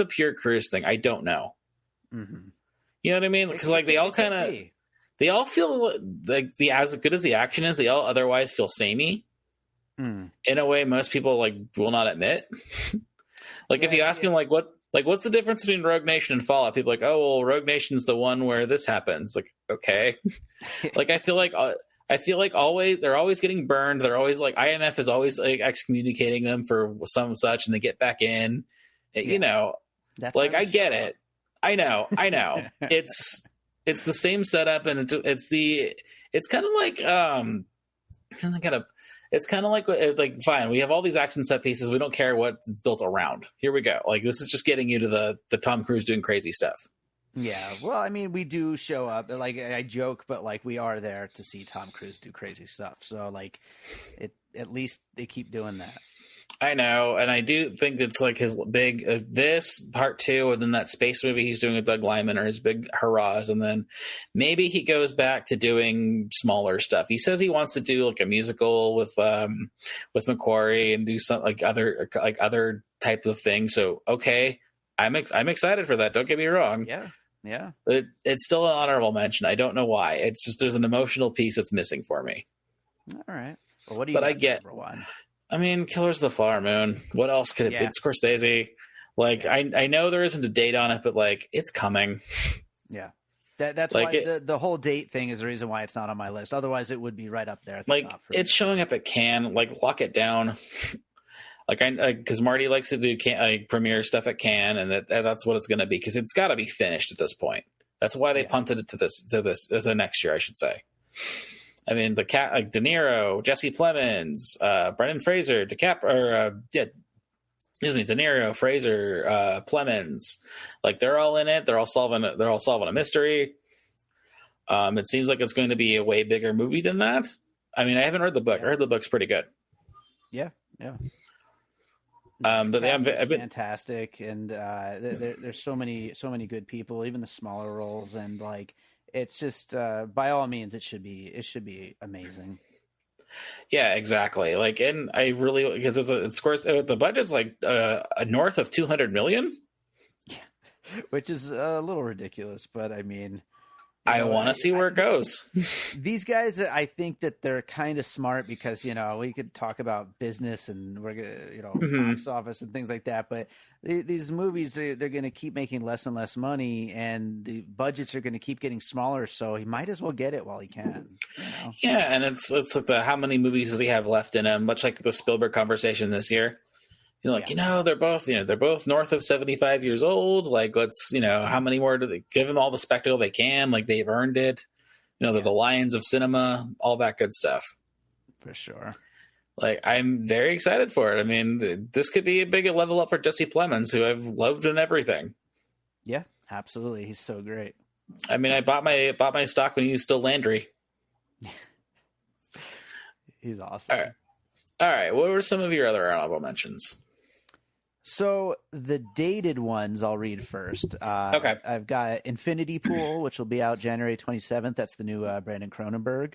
pure Cruise thing. I don't know. Mm-hmm. You know what I mean? Because like they all feel like as good as the action is, they all otherwise feel samey. In a way, most people like will not admit. Like if you ask them what's the difference between Rogue Nation and Fallout? People are like, oh well, Rogue Nation's the one where this happens. Like okay, like I feel like always they're always getting burned. They're always like IMF is always like excommunicating them for some such, and they get back in. You know, that's like I get it. I know. It's the same setup, and it's kind of like it's kind of like fine. We have all these action set pieces. We don't care what it's built around. Here we go. Like this is just getting you to the Tom Cruise doing crazy stuff. Yeah, well, I mean, we do show up. Like I joke, but like we are there to see Tom Cruise do crazy stuff. So like, at least they keep doing that. I know, and I do think it's like his big this part 2, and then that space movie he's doing with Doug Liman are his big hurrahs, and then maybe he goes back to doing smaller stuff. He says he wants to do like a musical with Macquarie and do some like other types of things. So okay. I'm excited for that. Don't get me wrong. Yeah. It's still an honorable mention. I don't know why. It's just there's an emotional piece that's missing for me. All right. Well, what do you But got I get number one? I mean, Killers of the Flower Moon. What else could it be? It's Scorsese. Like, I know there isn't a date on it, but like, it's coming. Yeah. That's like why the whole date thing is the reason why it's not on my list. Otherwise, it would be right up there at the top. It's showing up at Cannes. Like, lock it down. Like, because Marty likes to do premiere stuff at Cannes, and that's what it's going to be, because it's got to be finished at this point. That's why they punted it to the next year, I should say. I mean, De Niro, Jesse Plemons, Brendan Fraser, De Niro, Fraser, Plemons, like they're all in it. They're all solving a mystery. It seems like it's going to be a way bigger movie than that. I mean, I haven't read the book. I heard the book's pretty good. Yeah. But they have fantastic, and there's so many good people, even the smaller roles, and like it's just by all means it should be amazing. Yeah, exactly. Like, and I really, because it scores the budget's like north of 200 million, which is a little ridiculous, but I mean, I want to see where it goes. These guys, I think that they're kind of smart because, we could talk about business and we're box office and things like that. But these movies, they're going to keep making less and less money, and the budgets are going to keep getting smaller. So he might as well get it while he can. Yeah, and it's like how many movies does he have left in him? Much like the Spielberg conversation this year. They're both north of 75 years old. Like, let's, how many more do they give them all the spectacle they can? Like, they've earned it. They're the lions of cinema, all that good stuff. For sure. Like, I'm very excited for it. I mean, this could be a big level up for Jesse Plemons, who I've loved in everything. Yeah, absolutely. He's so great. I mean, I bought my stock when he was still Landry. He's awesome. All right. What were some of your other honorable mentions? So the dated ones I'll read first. Okay. I've got Infinity Pool, which will be out January 27th. That's the new Brandon Cronenberg.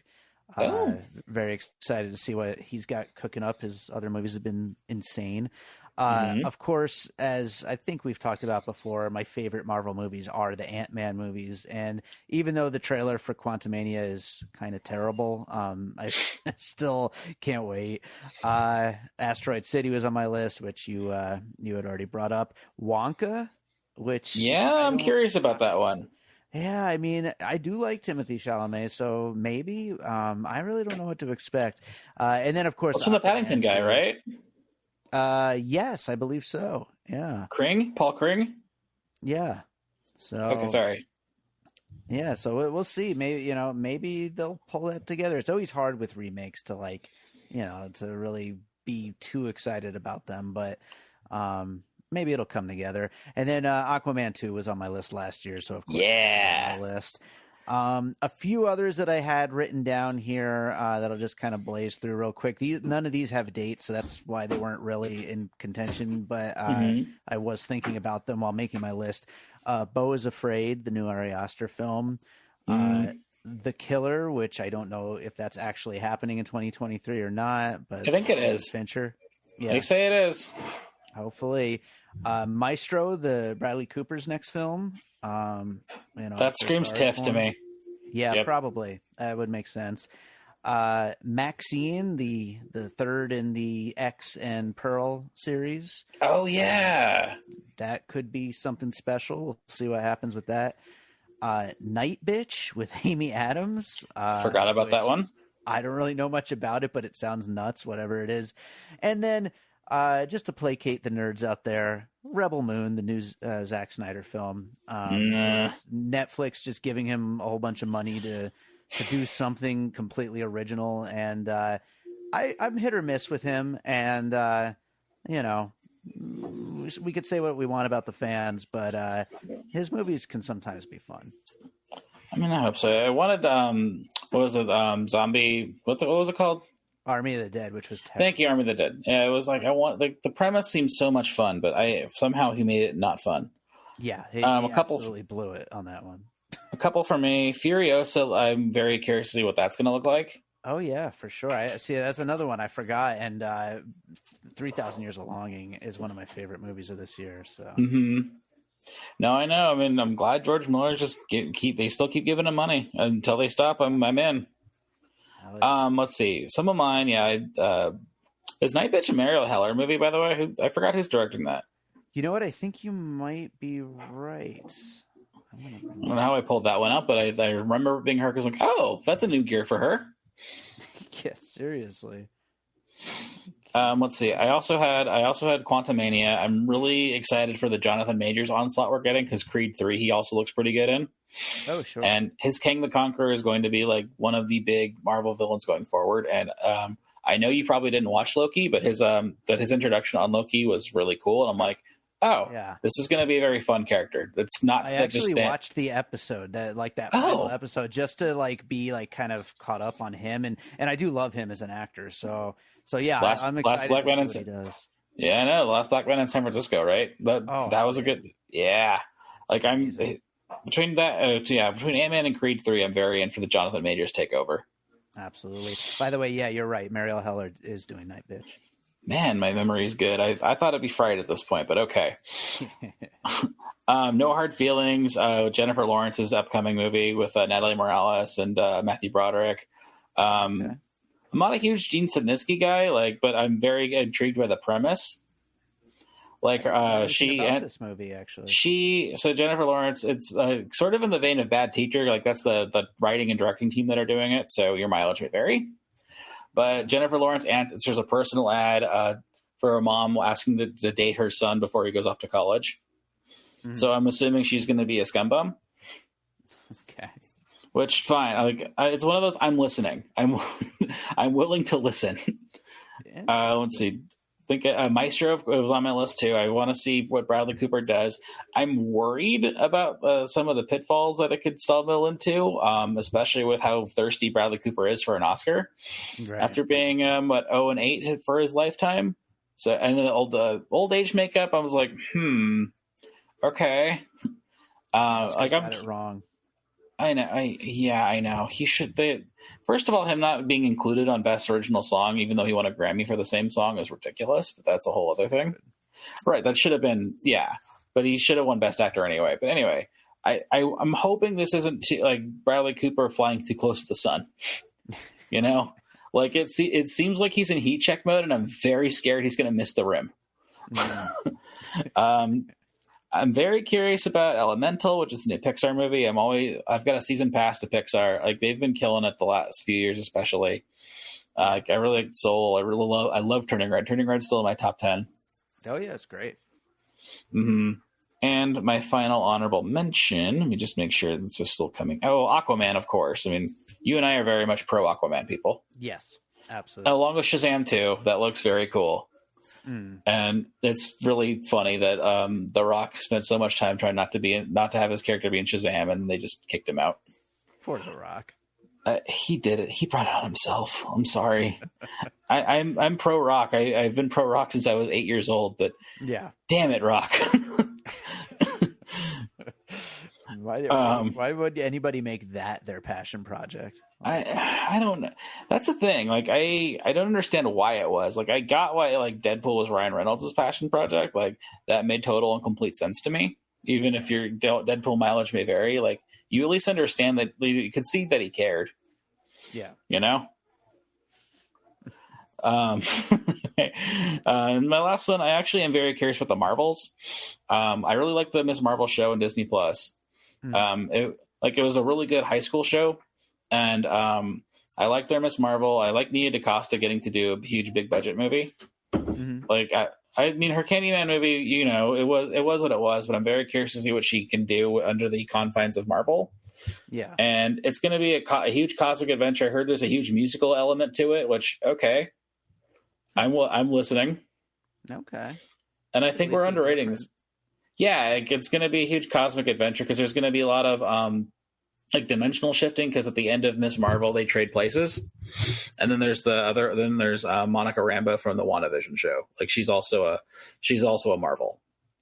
Very excited to see what he's got cooking up. His other movies have been insane. Of course, as I think we've talked about before, my favorite Marvel movies are the Ant-Man movies. And even though the trailer for Quantumania is kind of terrible, I still can't wait. Asteroid City was on my list, which you had already brought up. Wonka, which... Yeah, I'm curious about that one. Yeah, I mean, I do like Timothée Chalamet, so maybe. I really don't know what to expect. And then, of course... It's from the Paddington guy, right? Yes, I believe so. Yeah. Paul Kring? Yeah. So okay, sorry. Yeah, so we'll see. Maybe they'll pull that together. It's always hard with remakes to to really be too excited about them, but maybe it'll come together. And then Aquaman 2 was on my list last year, so of course it's on my list. A few others that I had written down here that I'll just kind of blaze through real quick. None of these have dates, so that's why they weren't really in contention, but I was thinking about them while making my list. Beau is Afraid, the new Ari Aster film. The Killer, which I don't know if that's actually happening in 2023 or not, but I think it is. Fincher. Yeah. They say it is. Hopefully. Maestro, the Bradley Cooper's next film. That screams TIFF to me. Yeah, probably. That would make sense. Maxine, the third in the X and Pearl series. Oh, yeah. That could be something special. We'll see what happens with that. Night Bitch with Amy Adams. Forgot about that one. I don't really know much about it, but it sounds nuts, whatever it is. And then just to placate the nerds out there, Rebel Moon, the new Zack Snyder film. Netflix just giving him a whole bunch of money to do something completely original. And I'm hit or miss with him. And, we could say what we want about the fans, but his movies can sometimes be fun. I mean, I hope so. I wanted, what was it? Zombie, what was it called? Army of the Dead, which was terrible. Thank you, Army of the Dead. Yeah, it was like the premise seemed so much fun, but somehow he made it not fun. Yeah, he absolutely blew it on that one. A couple for me. Furiosa, I'm very curious to see what that's going to look like. Oh yeah, for sure. I see. That's another one I forgot. And 3,000 Years of Longing is one of my favorite movies of this year. So No, I know. I mean, I'm glad George Miller's just they still keep giving him money until they stop. I'm in. Let's see. Some of mine, is Night Bitch a Mariel Heller movie, by the way? I forgot who's directing that. You know what? I think you might be right. I don't know how I pulled that one up, but I remember being her because I'm like, oh, that's a new gear for her. Yeah, seriously. Let's see. I also had Quantumania. I'm really excited for the Jonathan Majors onslaught we're getting because Creed 3 he also looks pretty good in. Oh, sure. And his Kang the Conqueror is going to be like one of the big Marvel villains going forward. And I know you probably didn't watch Loki, but his introduction on Loki was really cool. And I'm like, oh, yeah, this is going to be a very fun character. It's not. I actually watched the episode that final episode just to like be like kind of caught up on him, and I do love him as an actor. So yeah, I'm excited to see what he does. Yeah, I know. Last Black Man in San Francisco, right? That was a good. Yeah, like I'm between that. Between Ant-Man and Creed 3, I'm very in for the Jonathan Majors takeover. Absolutely. By the way, yeah, you're right. Mariel Heller is doing Night Bitch. Man, my memory is good. I thought it'd be fried at this point, but okay. No Hard Feelings. Jennifer Lawrence's upcoming movie with Natalie Morales and Matthew Broderick. I'm not a huge Gene Sidnitzky guy, but I'm very intrigued by the premise. This movie actually. So Jennifer Lawrence, it's sort of in the vein of Bad Teacher. Like that's the writing and directing team that are doing it. So your mileage may vary. But Jennifer Lawrence answers a personal ad for a mom asking to date her son before he goes off to college. Mm-hmm. So I'm assuming she's going to be a scumbum. Okay. Which fine. It's one of those. I'm listening. I'm willing to listen. Let's see. I think Maestro was on my list too. I want to see what Bradley Cooper does. I'm worried about some of the pitfalls that it could stumble into, especially with how thirsty Bradley Cooper is for an Oscar after being 0-8 for his lifetime. So and the old age makeup, I was like, okay. I got it wrong. I know. I know. He should. First of all, him not being included on Best Original Song, even though he won a Grammy for the same song, is ridiculous. But that's a whole other thing. Right. That should have been, but he should have won Best Actor anyway. But anyway, I'm hoping this isn't like Bradley Cooper flying too close to the sun. You know, it seems like he's in heat check mode, and I'm very scared he's going to miss the rim. I'm very curious about Elemental, which is the new Pixar movie. I've got a season pass to Pixar. Like they've been killing it the last few years, especially. I really like Soul. I love Turning Red. Turning Red's still in my top 10. Oh yeah, it's great. Mm-hmm. And my final honorable mention. Let me just make sure this is still coming. Oh, Aquaman, of course. I mean, you and I are very much pro Aquaman people. Yes, absolutely. Along with Shazam 2, that looks very cool. And it's really funny that The Rock spent so much time trying not to have his character be in Shazam, and they just kicked him out. Poor The Rock. He did it. He brought it on himself. I'm sorry. I'm pro Rock. I've been pro Rock since I was 8 years old. But yeah, damn it, Rock. Why would anybody make that their passion project? I don't know. That's the thing. Like I don't understand why it was. Like I got why Deadpool was Ryan Reynolds' passion project. Like that made total and complete sense to me. Even if your Deadpool mileage may vary, like you at least understand that you could see that he cared. Yeah. You know. And my last one, I actually am very curious about the Marvels. I really like the Ms. Marvel show on Disney Plus. It was a really good high school show, and I like their Ms. Marvel. I like Nia DaCosta getting to do a huge big budget movie. Mm-hmm. I mean, her Candyman movie, you know, it was what it was, but I'm very curious to see what she can do under the confines of Marvel. Yeah, and it's going to be a huge cosmic adventure. I heard there's a huge musical element to it, which okay, I'm listening. Okay, and I think we're underrating this. Yeah, it's going to be a huge cosmic adventure because there's going to be a lot of dimensional shifting because at the end of Ms. Marvel they trade places, and then there's Monica Rambeau from the WandaVision show. Like she's also a Marvel.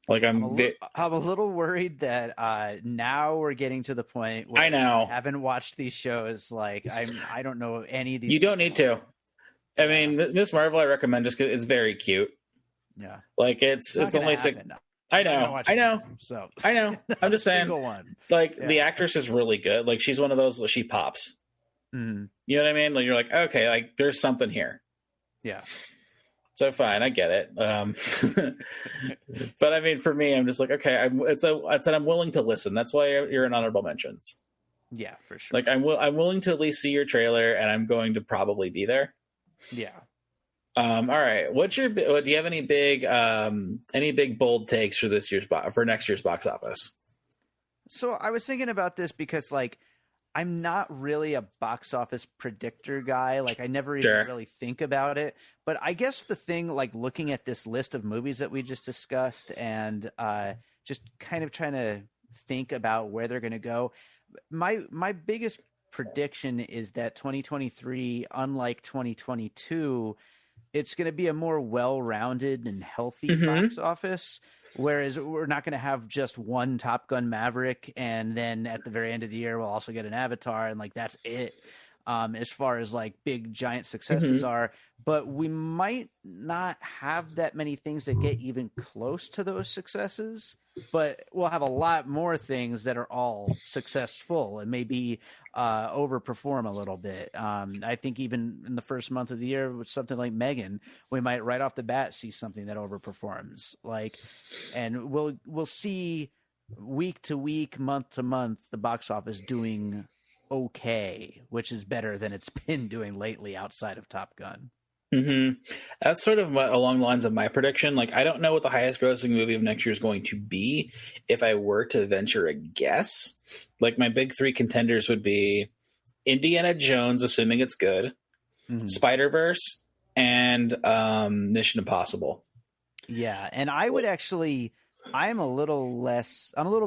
Like I'm a little worried that now we're getting to the point where I haven't watched these shows. Like I don't know any of these. You don't need to. I mean, Ms. Marvel I recommend just because it's very cute. Yeah, like it's only 6. I I'm not gonna know. watch I it know. either, so I know. not I'm just a saying, single one. like, Yeah. the actress is really good. Like, she's one of those, she pops. Mhm. You know what I mean? Like, you're like, okay, like, there's something here. Yeah. So fine, I get it. But I mean, for me, I'm just like, okay, I'm willing to listen. That's why you're in honorable mentions. Yeah, for sure. Like, I'm willing to at least see your trailer, and I'm going to probably be there. Yeah. All right, do you have any big bold takes for next year's box office? So I was thinking about this because, like, I'm not really a box office predictor guy. Like, I never even Sure. really think about it. But I guess the thing, like, looking at this list of movies that we just discussed and just kind of trying to think about where they're going to go, my biggest prediction is that 2023, unlike 2022, it's going to be a more well-rounded and healthy box office. Whereas we're not going to have just one Top Gun Maverick, and then at the very end of the year, we'll also get an Avatar, and like that's it. As far as like big giant successes are, but we might not have that many things that get even close to those successes. But we'll have a lot more things that are all successful and maybe overperform a little bit. I think even in the first month of the year with something like Megan, we might right off the bat see something that overperforms. Like, and we'll see week to week, month to month, the box office doing okay, which is better than it's been doing lately outside of Top Gun. That's sort of along the lines of my prediction. Like, I don't know what the highest grossing movie of next year is going to be. If I were to venture a guess, like, my big three contenders would be Indiana Jones, assuming it's good, Spider-Verse, and Mission Impossible. Yeah, and I would actually, I'm a little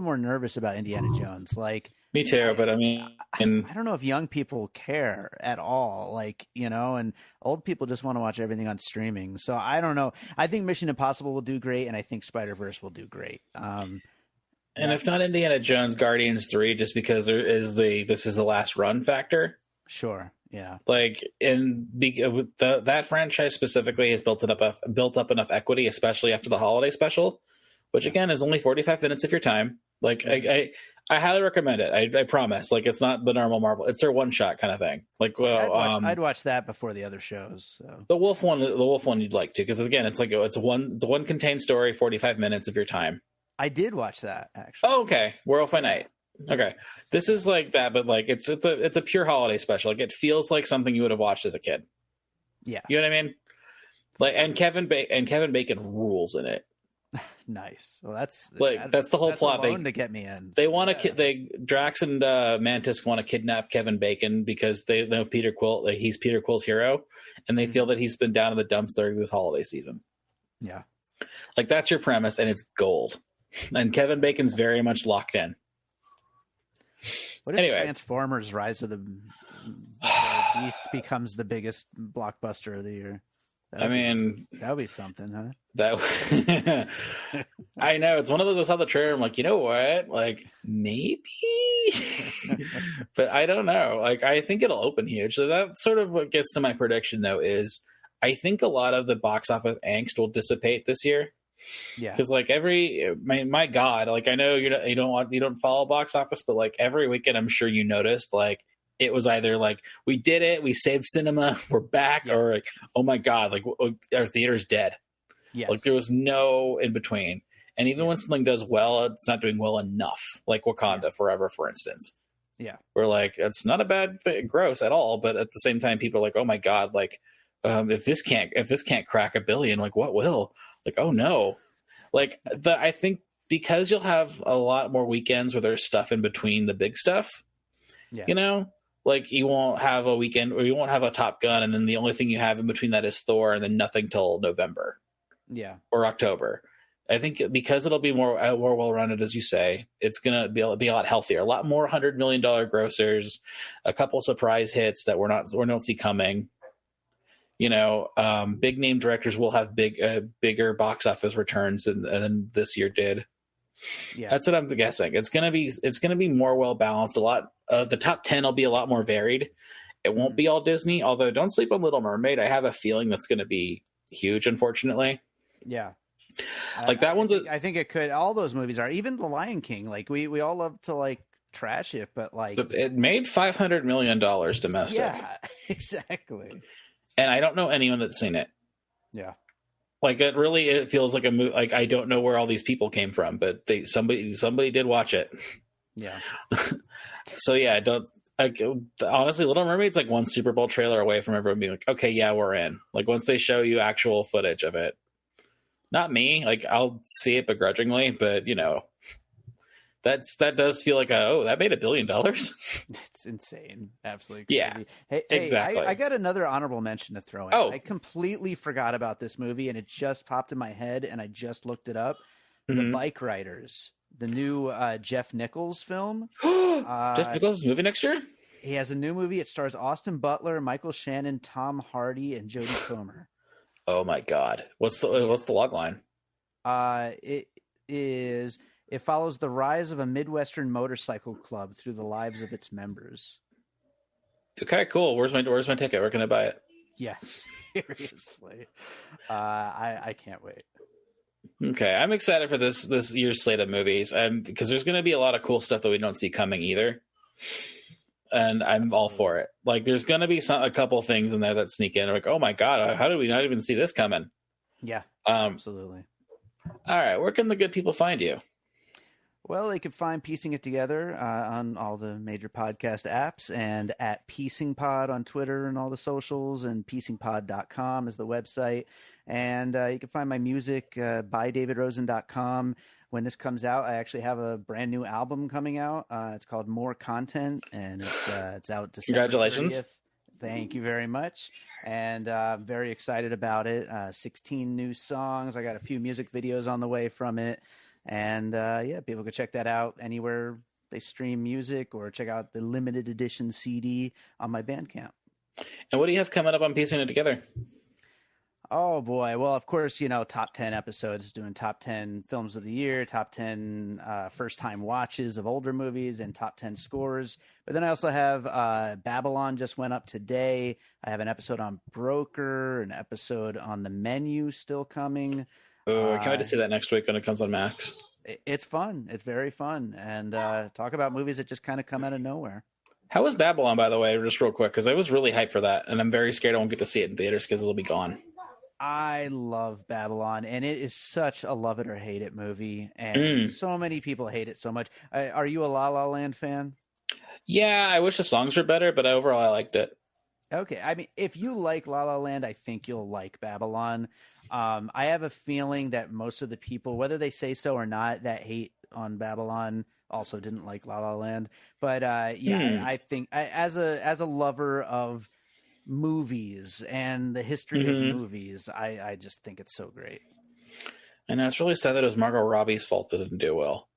more nervous about Indiana Jones. Like, me too, but I mean, I don't know if young people care at all, like, you know, and old people just want to watch everything on streaming. So I don't know. I think Mission Impossible will do great, and I think Spider-Verse will do great. And if not Indiana Jones, Guardians 3, just because this is the last run factor. Sure. Yeah. Like, with that franchise specifically has built up enough equity, especially after the holiday special, which again is only 45 minutes of your time. Like, I highly recommend it. I promise. Like, it's not the normal Marvel. It's their one shot kind of thing. Like, well, I'd watch that before the other shows. So. The Wolf one you'd like to, because again, it's one contained story, 45 minutes of your time. I did watch that, actually. Oh, okay. Werewolf by Night. Okay, this is like that, but like it's a pure holiday special. Like, it feels like something you would have watched as a kid. Yeah, you know what I mean. Like, and Kevin Bacon rules in it. Nice. Well, that's the whole plot. To get me in. They want to Drax and Mantis want to kidnap Kevin Bacon because they know Peter Quill. Like, he's Peter Quill's hero, and they feel that he's been down in the dumps during this holiday season. Yeah, like, that's your premise, and it's gold. And Kevin Bacon's very much locked in. What if Transformers: Rise of the Beast becomes the biggest blockbuster of the year? That would be something, huh? That I know, it's one of those. I saw the trailer. I'm like, you know what? Like, maybe, but I don't know. Like, I think it'll open huge. So that's sort of what gets to my prediction, though. Is I think a lot of the box office angst will dissipate this year. Yeah, because like my God, like, I know you don't follow box office, but like every weekend, I'm sure you noticed, like, it was either like, we did it, we saved cinema, we're back, or like, oh my God, like, our theater's dead. Yes. Like, there was no in between. And even when something does well, it's not doing well enough. Like Wakanda Forever, for instance. Yeah, we're like, it's not a bad gross at all, but at the same time, people are like, oh my God, like, if this can't crack $1 billion, like, what will? Like, oh no. Like, I think because you'll have a lot more weekends where there's stuff in between the big stuff. Yeah. You know, like, you won't have a weekend or you won't have a Top Gun, and then the only thing you have in between that is Thor, and then nothing till November. Yeah. Or October. I think because it'll be more well-rounded, as you say, it's going to be a lot healthier. A lot more $100 million grossers, a couple surprise hits that we don't see coming. You know, big name directors will have bigger box office returns than this year did. Yeah, that's what I'm guessing. It's gonna be more well balanced. A lot. The top 10 will be a lot more varied. It won't be all Disney. Although, don't sleep on Little Mermaid. I have a feeling that's going to be huge. Unfortunately. Yeah. Like that one's a I think it could. All those movies are. Even The Lion King. Like we all love to like trash it, but like it made $500 million domestic, yeah, exactly. and I don't know anyone that's seen it. Yeah. Like it feels like a movie. Like I don't know where all these people came from, but somebody did watch it. Yeah. So yeah, I don't. Like, honestly, Little Mermaid's like one Super Bowl trailer away from everyone being like, okay, yeah, we're in. Like once they show you actual footage of it, not me. Like I'll see it begrudgingly, but that does feel like that made $1 billion. It's insane. Absolutely crazy. Yeah, Hey, exactly. I got another honorable mention to throw in. Oh. I completely forgot about this movie and it just popped in my head and I just looked it up. The Mhm. Bike Riders, the new Jeff Nichols film. Jeff Nichols' movie next year? He has a new movie. It stars Austin Butler, Michael Shannon, Tom Hardy, and Jodie Comer. Oh my God! What's the log line? It follows the rise of a Midwestern motorcycle club through the lives of its members. Okay, cool. Where's my ticket? Where can I buy it? Yes, seriously. I can't wait. Okay, I'm excited for this year's slate of movies, because there's going to be a lot of cool stuff that we don't see coming either, and I'm all for it. Like, there's going to be a couple things in there that sneak in. Like, oh my God, how did we not even see this coming? Yeah, absolutely. All right, where can the good people find you? Well, they can find Piecing It Together on all the major podcast apps and at Piecing Pod on Twitter and all the socials, and piecingpod.com is the website. And you can find my music by davidrosen.com. When this comes out, I actually have a brand new album coming out. It's called More Content, and it's out December 30th. Congratulations. Thank you very much. And I'm very excited about it. 16 new songs. I got a few music videos on the way from it. And people can check that out anywhere they stream music, or check out the limited edition CD on my Bandcamp. And what do you have coming up on Piecing It Together? Oh boy. Well, of course, top 10 episodes, doing top 10 films of the year, top 10 first time watches of older movies, and top 10 scores. But then I also have Babylon just went up today. I have an episode on Broker, an episode on The Menu still coming. Oh, I can't wait to see that next week when it comes on Max. It's fun. It's very fun. And talk about movies that just kind of come out of nowhere. How was Babylon, by the way, just real quick? Because I was really hyped for that, and I'm very scared I won't get to see it in theaters because it'll be gone. I love Babylon, and it is such a love it or hate it movie, and so many people hate it so much. Are you a La La Land fan? Yeah, I wish the songs were better, but overall I liked it. Okay, I mean, if you like La La Land, I think you'll like Babylon. I have a feeling that most of the people, whether they say so or not, that hate on Babylon also didn't like La La Land. But I think as a lover of movies and the history of movies, I just think it's so great. And it's really sad that it was Margot Robbie's fault that it didn't do well.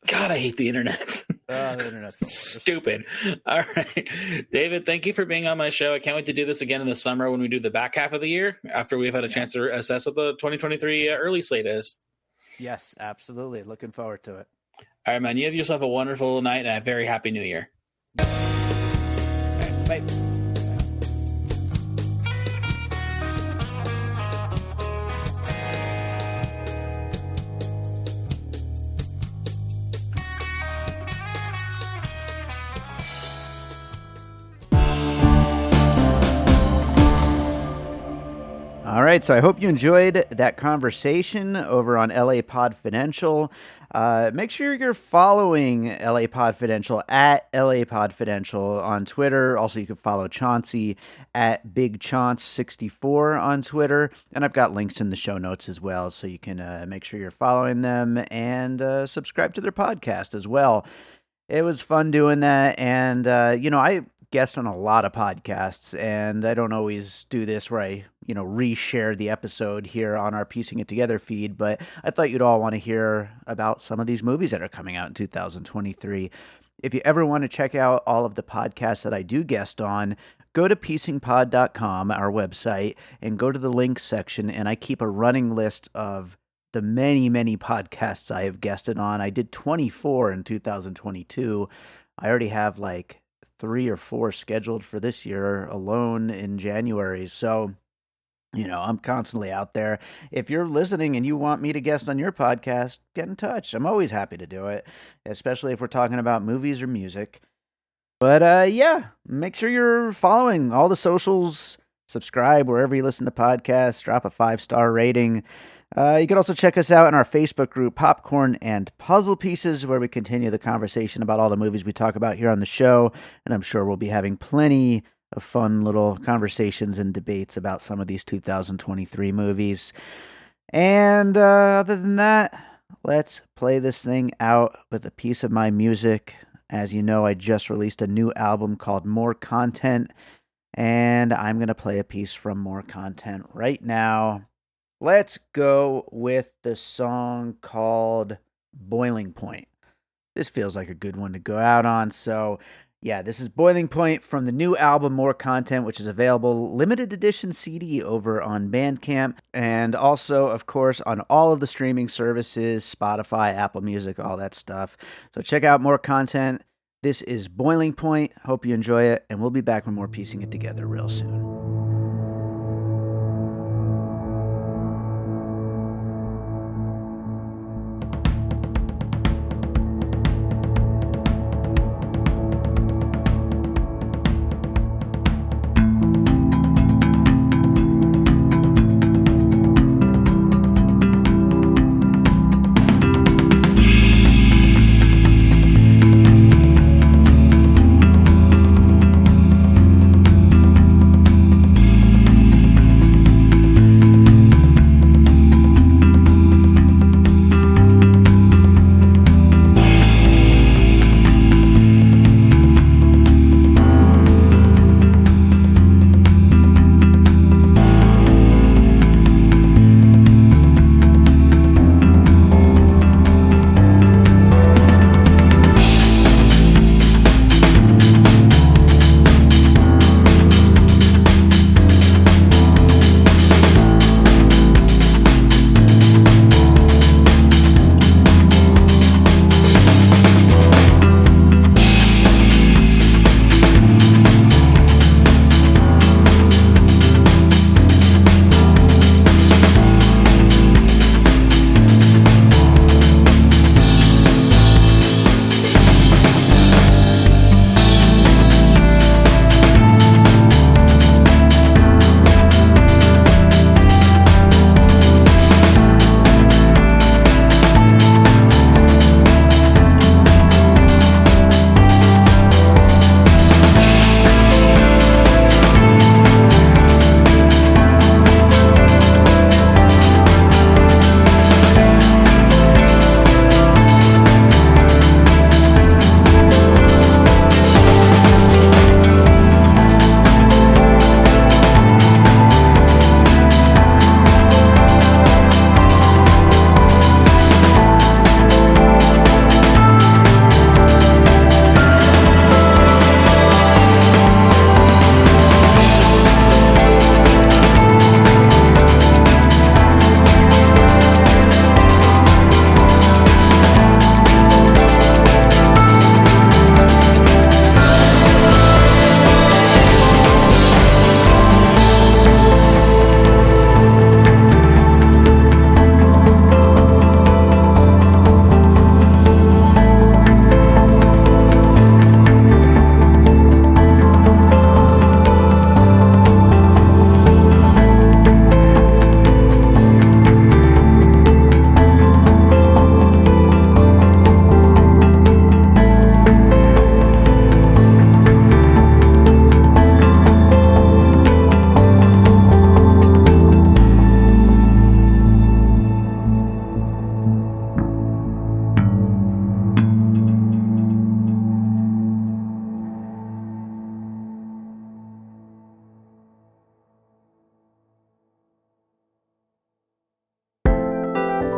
God, I hate the internet. The internet's stupid. All right, David, thank you for being on my show. I can't wait to do this again in the summer when we do the back half of the year, after we've had a chance to assess what the 2023 early slate is. Yes, absolutely. Looking forward to it. All right, man. You have yourself a wonderful night and a very happy new year. All right, bye. All right, so I hope you enjoyed that conversation over on LA Podfidential. Make sure you're following LA Podfidential at LA Podfidential on Twitter. Also, you can follow Chauncey at BigChaunce64 on Twitter. And I've got links in the show notes as well, so you can make sure you're following them and subscribe to their podcast as well. It was fun doing that, and I guest on a lot of podcasts, and I don't always do this where I reshare the episode here on our Piecing It Together feed, but I thought you'd all want to hear about some of these movies that are coming out in 2023. If you ever want to check out all of the podcasts that I do guest on, go to piecingpod.com, our website, and go to the links section, and I keep a running list of the many, many podcasts I have guested on. I did 24 in 2022. I already have like 3 or 4 scheduled for this year alone in January. So I'm constantly out there. If you're listening and you want me to guest on your podcast, get in touch. I'm always happy to do it, especially if we're talking about movies or music. But yeah, make sure you're following all the socials, subscribe wherever you listen to podcasts, drop a 5-star rating. You can also check us out in our Facebook group, Popcorn and Puzzle Pieces, where we continue the conversation about all the movies we talk about here on the show. And I'm sure we'll be having plenty of fun little conversations and debates about some of these 2023 movies. And other than that, let's play this thing out with a piece of my music. As you know, I just released a new album called More Content, and I'm going to play a piece from More Content right now. Let's go with the song called Boiling Point. This feels like a good one to go out on, so yeah, this is Boiling Point from the new album More Content, which is available limited edition CD over on Bandcamp, and also, of course, on all of the streaming services, Spotify, Apple Music, all that stuff. So check out More Content. This is Boiling Point. Hope you enjoy it, and we'll be back with more Piecing It Together real soon.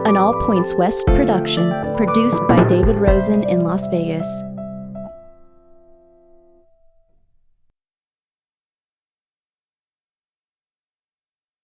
An All Points West production, produced by David Rosen in Las Vegas.